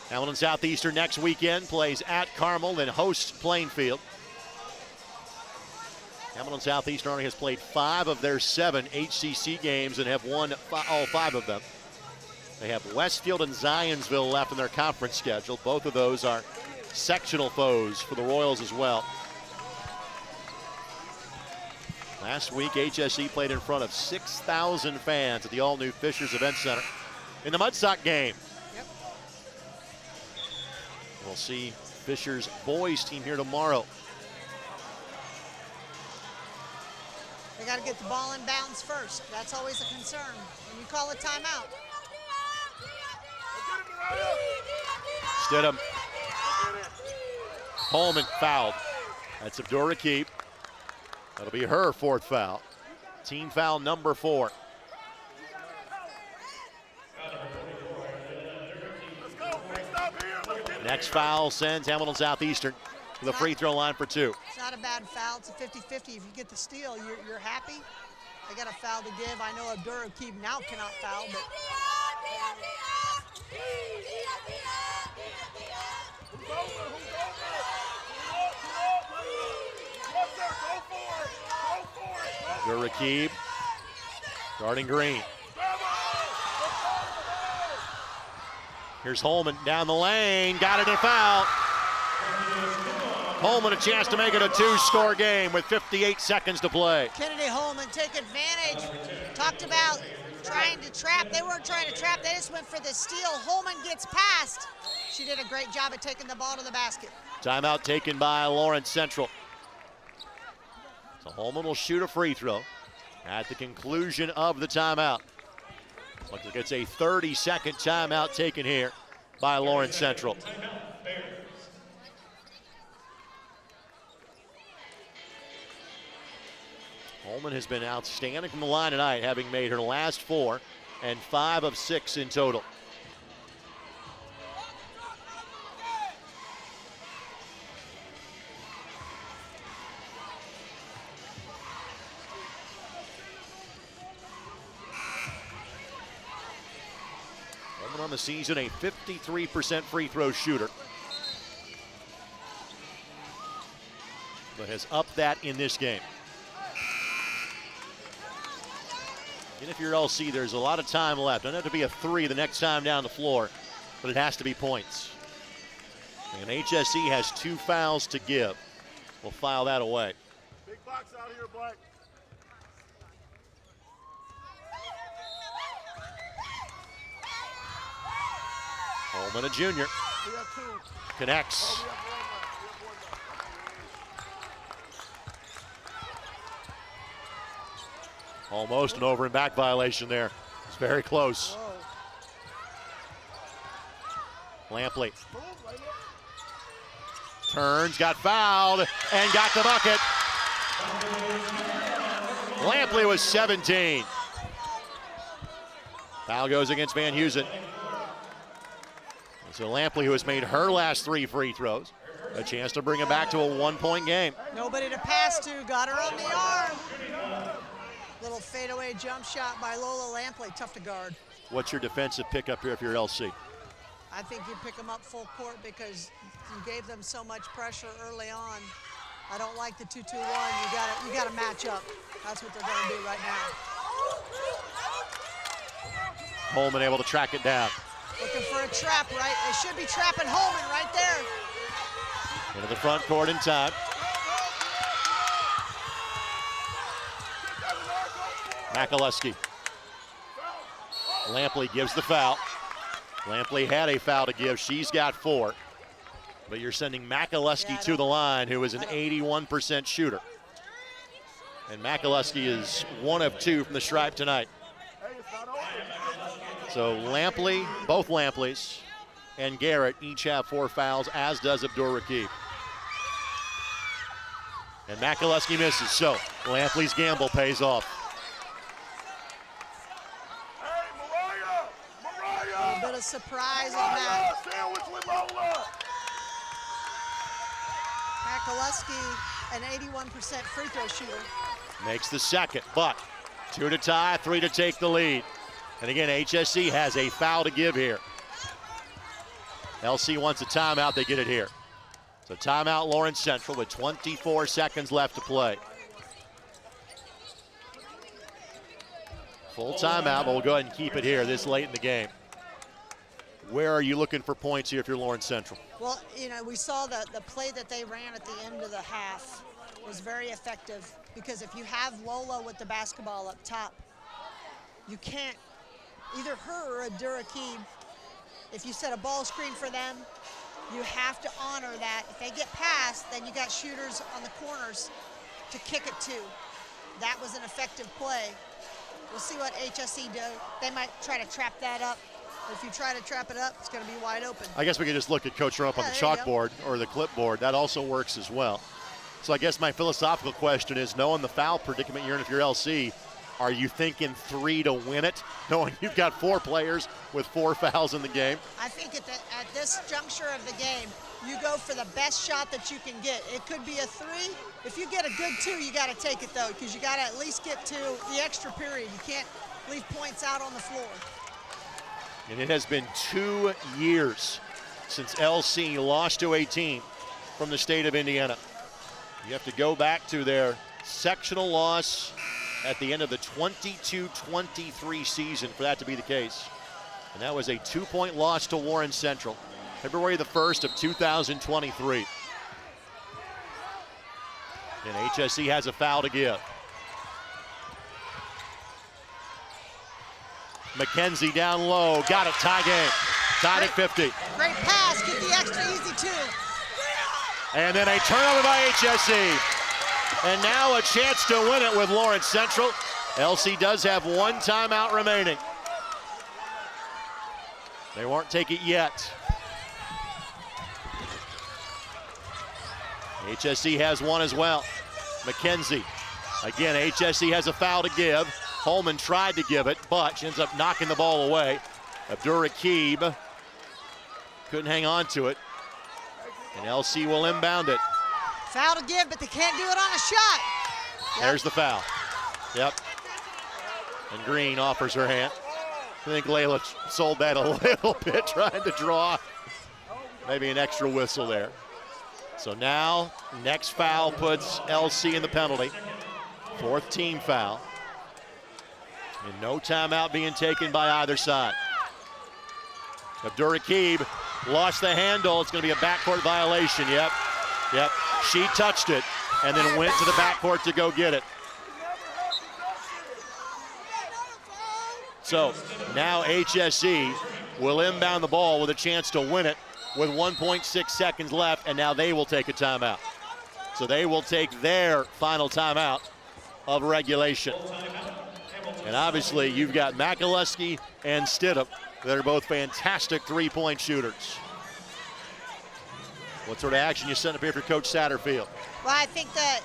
Hamilton Southeastern next weekend plays at Carmel and hosts Plainfield. Hamilton Southeastern has played 5 of their 7 HCC games and have won all 5 of them. They have Westfield and Zionsville left in their conference schedule. Both of those are sectional foes for the Royals as well. Last week, HSE played in front of 6,000 fans at the all-new Fishers Event Center in the Mudsock game. Yep. We'll see Fishers boys team here tomorrow. They got to get the ball in bounds first. That's always a concern when you call a timeout. Stidham. Holman fouled. That's Abdur-Rakib. That'll be her 4th foul. Team foul number 4. Next foul sends Hamilton Southeastern to the free throw line for 2. It's not a bad foul. It's a 50-50. If you get the steal, you're happy. They got a foul to give. I know Abdur-Rakib now cannot foul, but Abdur-Rakib guarding Green. Here's Holman down the lane, got it in a foul. Holman a chance to make it a 2-score game with 58 seconds to play. Kennedy Holman take advantage. Talked about trying to trap. They weren't trying to trap, they just went for the steal. Holman gets past. She did a great job at taking the ball to the basket. Timeout taken by Lawrence Central. So Holman will shoot a free throw at the conclusion of the timeout. Looks like it's a 30-second timeout taken here by Lawrence Central. Holman has been outstanding from the line tonight, having made her last 4 and 5 of 6 in total. Holman on the season, a 53% free throw shooter, but has upped that in this game. And if you're LC, there's a lot of time left. Doesn't have to be a 3 the next time down the floor, but it has to be points. And HSE has 2 fouls to give. We'll file that away. Big box out here, Black. Holman, a junior, connects. Almost an over and back violation there. It's very close. Lampley turns, got fouled, and got the bucket. Lampley was 17. Foul goes against Van Heusen. So Lampley, who has made her last 3 free throws, a chance to bring it back to a 1-point game. Nobody to pass to, got her on the arm. Little fadeaway jump shot by Lola Lampley, tough to guard. What's your defensive pickup here if you're LC? I think you pick them up full court because you gave them so much pressure early on. I don't like the 2-2-1. You gotta match up. That's what they're gonna do right now. Holman able to track it down. Looking for a trap, right? They should be trapping Holman right there. Into the front court in time. Makaluski. Lampley gives the foul. Lampley had a foul to give. She's got 4. But you're sending Makaluski to the line, who is an 81% shooter. And Makaluski is 1 of 2 from the stripe tonight. So Lampley, both Lampleys, and Garrett each have 4 fouls, as does Abdur-Rakib. And Makaluski misses, so Lampley's gamble pays off. A bit of surprise on that. Makaluski, an 81% free throw shooter. Makes the second, but 2 to tie, 3 to take the lead. And again, HSE has a foul to give here. LC wants a timeout, they get it here. So timeout Lawrence Central with 24 seconds left to play. Full timeout, but we'll go ahead and keep it here this late in the game. Where are you looking for points here if you're Lawrence Central? Well, you know, we saw the play that they ran at the end of the half was very effective, because if you have Lola with the basketball up top, you can't, either her or Abdur-Rakib, if you set a ball screen for them, you have to honor that. If they get past, then you got shooters on the corners to kick it to. that was an effective play. We'll see what HSE do. They might try to trap that up. If you try to trap it up, it's going to be wide open. I guess we could just look at Coach Rump on the chalkboard or the clipboard. That also works as well. So I guess my philosophical question is, knowing the foul predicament you're in if you're LC, are you thinking 3 to win it, knowing you've got 4 players with 4 fouls in the game? I think at this juncture of the game, you go for the best shot that you can get. It could be a 3. If you get a good 2, you got to take it, though, because you got to at least get to the extra period. You can't leave points out on the floor. And it has been 2 years since LC lost to a team from the state of Indiana. You have to go back to their sectional loss at the end of the 22-23 season for that to be the case. And that was a 2-point loss to Warren Central, February the 1st of 2023. And HSE has a foul to give. McKenzie down low, got it, tie game. Tied at 50. Great pass, get the extra easy 2. And then a turnover by HSE. And now a chance to win it with Lawrence Central. LC does have 1 timeout remaining. They won't take it yet. HSE has 1 as well. McKenzie. Again, HSE has a foul to give. Holman tried to give it, but she ends up knocking the ball away. Abdur-Rakib couldn't hang on to it. And LC will inbound it. Foul to give, but they can't do it on a shot. There's the foul. Yep. And Green offers her hand. I think Layla sold that a little bit, trying to draw maybe an extra whistle there. So now, next foul puts LC in the penalty. 4th team foul. And no timeout being taken by either side. Abdur-Rakib lost the handle. It's going to be a backcourt violation. Yep. She touched it and then went to the backcourt to go get it. So now HSE will inbound the ball with a chance to win it with 1.6 seconds left, and now they will take a timeout. So they will take their final timeout of regulation. And obviously you've got McAlusky and Stidham that are both fantastic 3-point shooters. What sort of action you set up here for Coach Satterfield? Well, I think that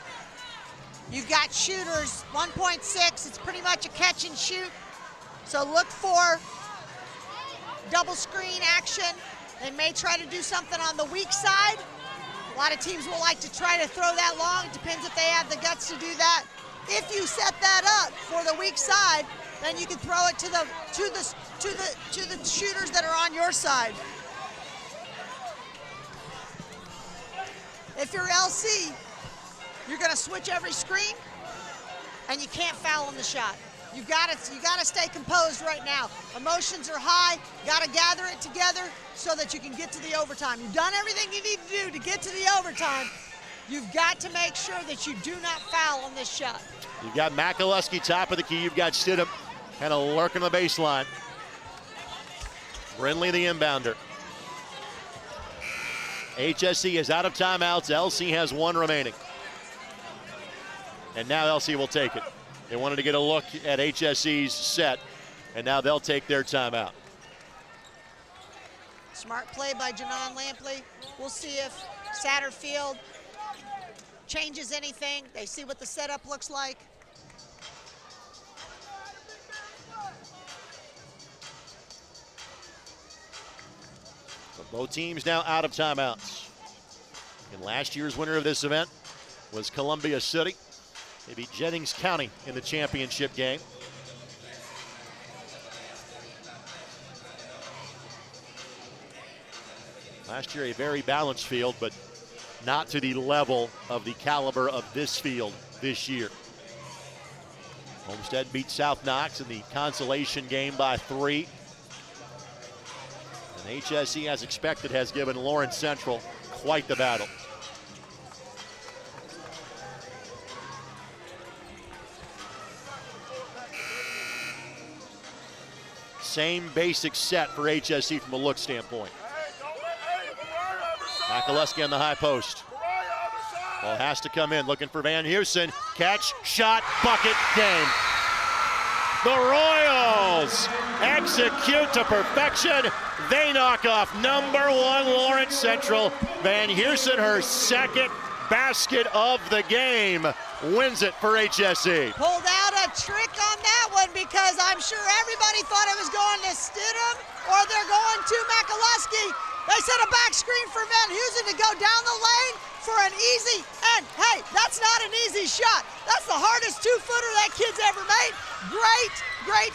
you've got shooters, 1.6, it's pretty much a catch and shoot. So look for double screen action. They may try to do something on the weak side. A lot of teams will like to try to throw that long. It depends if they have the guts to do that. If you set that up for the weak side, then you can throw it to the shooters that are on your side. If you're LC, you're going to switch every screen, and you can't foul on the shot. You got to stay composed right now. Emotions are high. You got to gather it together so that you can get to the overtime. You've done everything you need to do to get to the overtime. You've got to make sure that you do not foul on this shot. You've got McAlusky top of the key. You've got Stidham kind of lurking the baseline. Brindley the inbounder. HSE is out of timeouts. LC has 1 remaining. And now LC will take it. They wanted to get a look at HSE's set, and now they'll take their timeout. Smart play by Janon Lampley. We'll see if Satterfield changes anything. They see what the setup looks like. So both teams now out of timeouts. And last year's winner of this event was Columbia City. They beat Jennings County in the championship game. Last year a very balanced field, but not to the level of the caliber of this field this year. Homestead beat South Knox in the consolation game by 3. And HSE, as expected, has given Lawrence Central quite the battle. Same basic set for HSE from a look standpoint. McAlusky on the high post. Ball has to come in, looking for Van Heusen. Catch, shot, bucket, game. The Royals execute to perfection. They knock off number 1 Lawrence Central. Van Heusen, her second basket of the game, wins it for HSE. Pulled out a trick on that one because I'm sure everybody thought it was going to Stidham or they're going to McAlusky. They set a back screen for Van Heusen to go down the lane for an easy, and hey, that's not an easy shot. That's the hardest 2-footer that kid's ever made. Great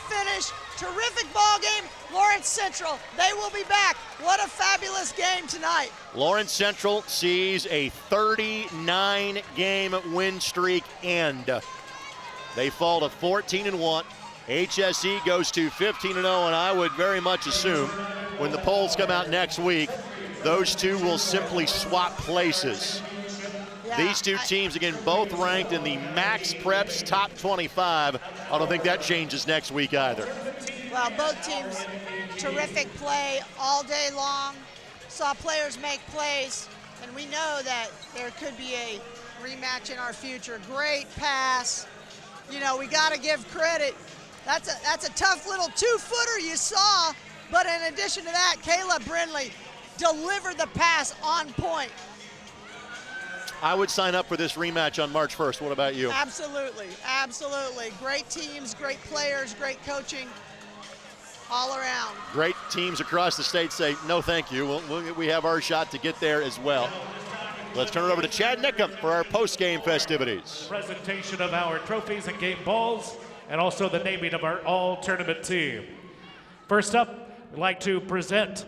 finish. Terrific ball game. Lawrence Central, they will be back. What a fabulous game tonight. Lawrence Central sees a 39-game win streak end. They fall to 14-1. HSE goes to 15-0, and I would very much assume when the polls come out next week, those two will simply swap places. Yeah, These two teams, again, both ranked in the Max Preps top 25. I don't think that changes next week either. Well, both teams, terrific play all day long. Saw players make plays, and we know that there could be a rematch in our future. Great pass. You know, we got to give credit. That's a tough little 2-footer you saw, but in addition to that, Kayla Brindley delivered the pass on point. I would sign up for this rematch on March 1st. What about you? Absolutely. Great teams, great players, great coaching all around. Great teams across the state say, no thank you. We have our shot to get there as well. Let's turn it over to Chad Nickham for our post-game festivities. Presentation of our trophies and game balls, and also the naming of our all-tournament team. First up, we'd like to present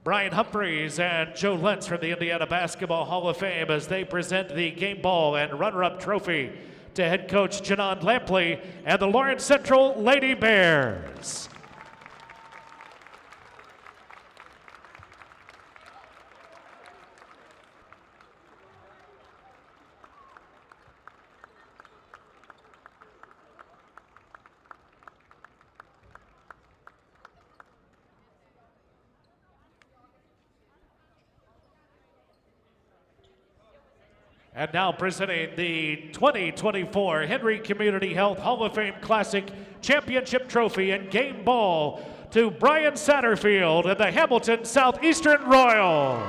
Brian Humphreys and Joe Lentz from the Indiana Basketball Hall of Fame as they present the game ball and runner-up trophy to head coach Janon Lampley and the Lawrence Central Lady Bears. And now presenting the 2024 Henry Community Health Hall of Fame Classic Championship Trophy and Game Ball to Brian Satterfield and the Hamilton Southeastern Royals.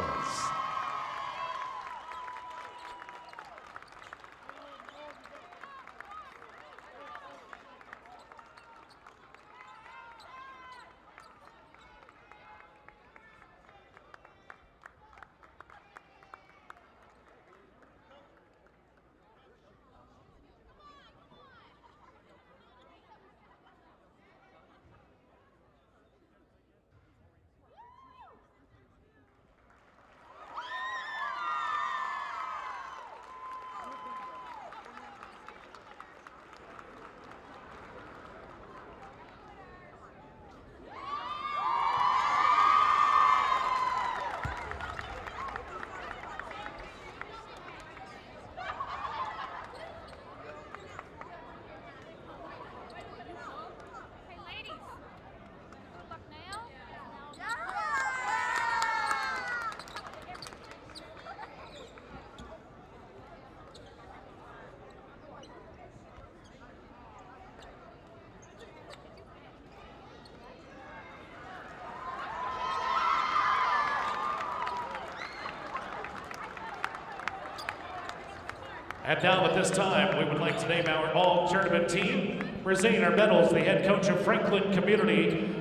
And now at this time, we would like to name our all-tournament team. Presenting our medals, the head coach of Franklin Community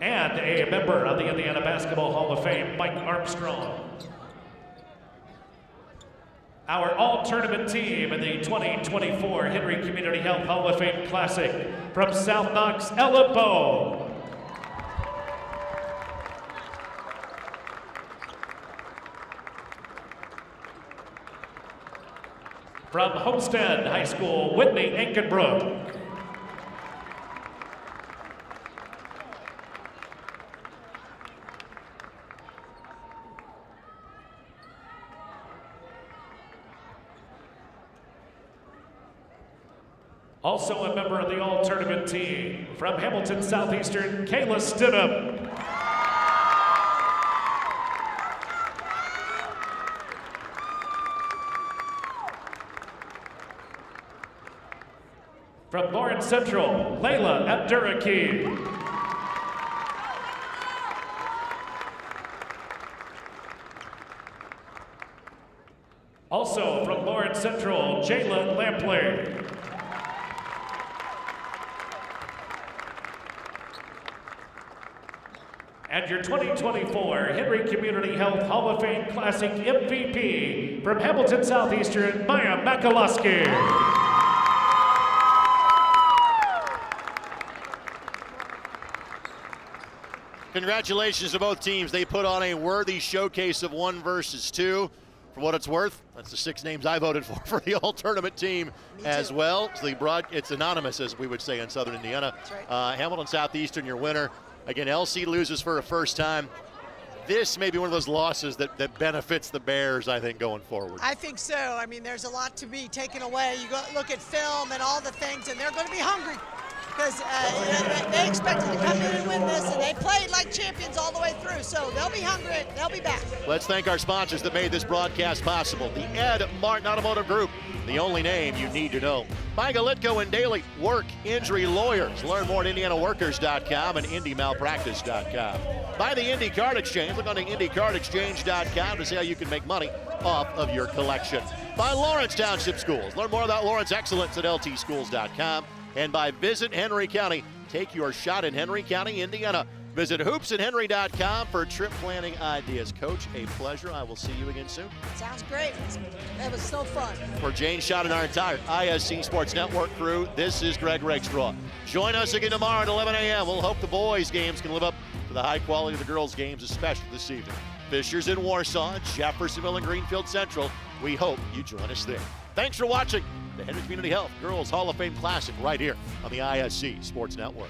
and a member of the Indiana Basketball Hall of Fame, Mike Armstrong. Our all-tournament team in the 2024 Henry Community Health Hall of Fame Classic from South Knox, Ella Bowe. From Homestead High School, Whitney Enkenbrook. Also a member of the all-tournament team, from Hamilton Southeastern, Kayla Stidham. From Lawrence Central, Layla Abdurraqib. Also from Lawrence Central, Jalen Lampley. And your 2024 Henry Community Health Hall of Fame Classic MVP from Hamilton Southeastern, Maya Makalowski. Congratulations to both teams. They put on a worthy showcase of 1 versus 2. For what it's worth, that's the 6 names I voted for the all-tournament team as well. So it's anonymous, as we would say in Southern Indiana. That's right. Hamilton Southeastern, your winner. Again, LC loses for a first time. This may be one of those losses that benefits the Bears, I think, going forward. I think so. I mean, there's a lot to be taken away. You go look at film and all the things, and they're going to be hungry because they expected to come in and win this, and they played like champions all the way through. So they'll be hungry. They'll be back. Let's thank our sponsors that made this broadcast possible. The Ed Martin Automotive Group, the only name you need to know. By Galitco and Daily Work Injury Lawyers. Learn more at IndianaWorkers.com and IndyMalpractice.com. By the Indy Card Exchange. Look on the IndyCardExchange.com to see how you can make money off of your collection. By Lawrence Township Schools. Learn more about Lawrence Excellence at LTSchools.com. And by Visit Henry County. Take your shot in Henry County, Indiana. Visit hoopsandhenry.com for trip planning ideas. Coach, a pleasure. I will see you again soon. Sounds great. That was so fun. For Jane Schott and our entire ISC Sports Network crew, this is Greg Rakestraw. Join us again tomorrow at 11 a.m. We'll hope the boys' games can live up to the high quality of the girls' games, especially this evening. Fishers in Warsaw, Jeffersonville and Greenfield Central. We hope you join us there. Thanks for watching the Henry Community Health Girls Hall of Fame Classic right here on the ISC Sports Network.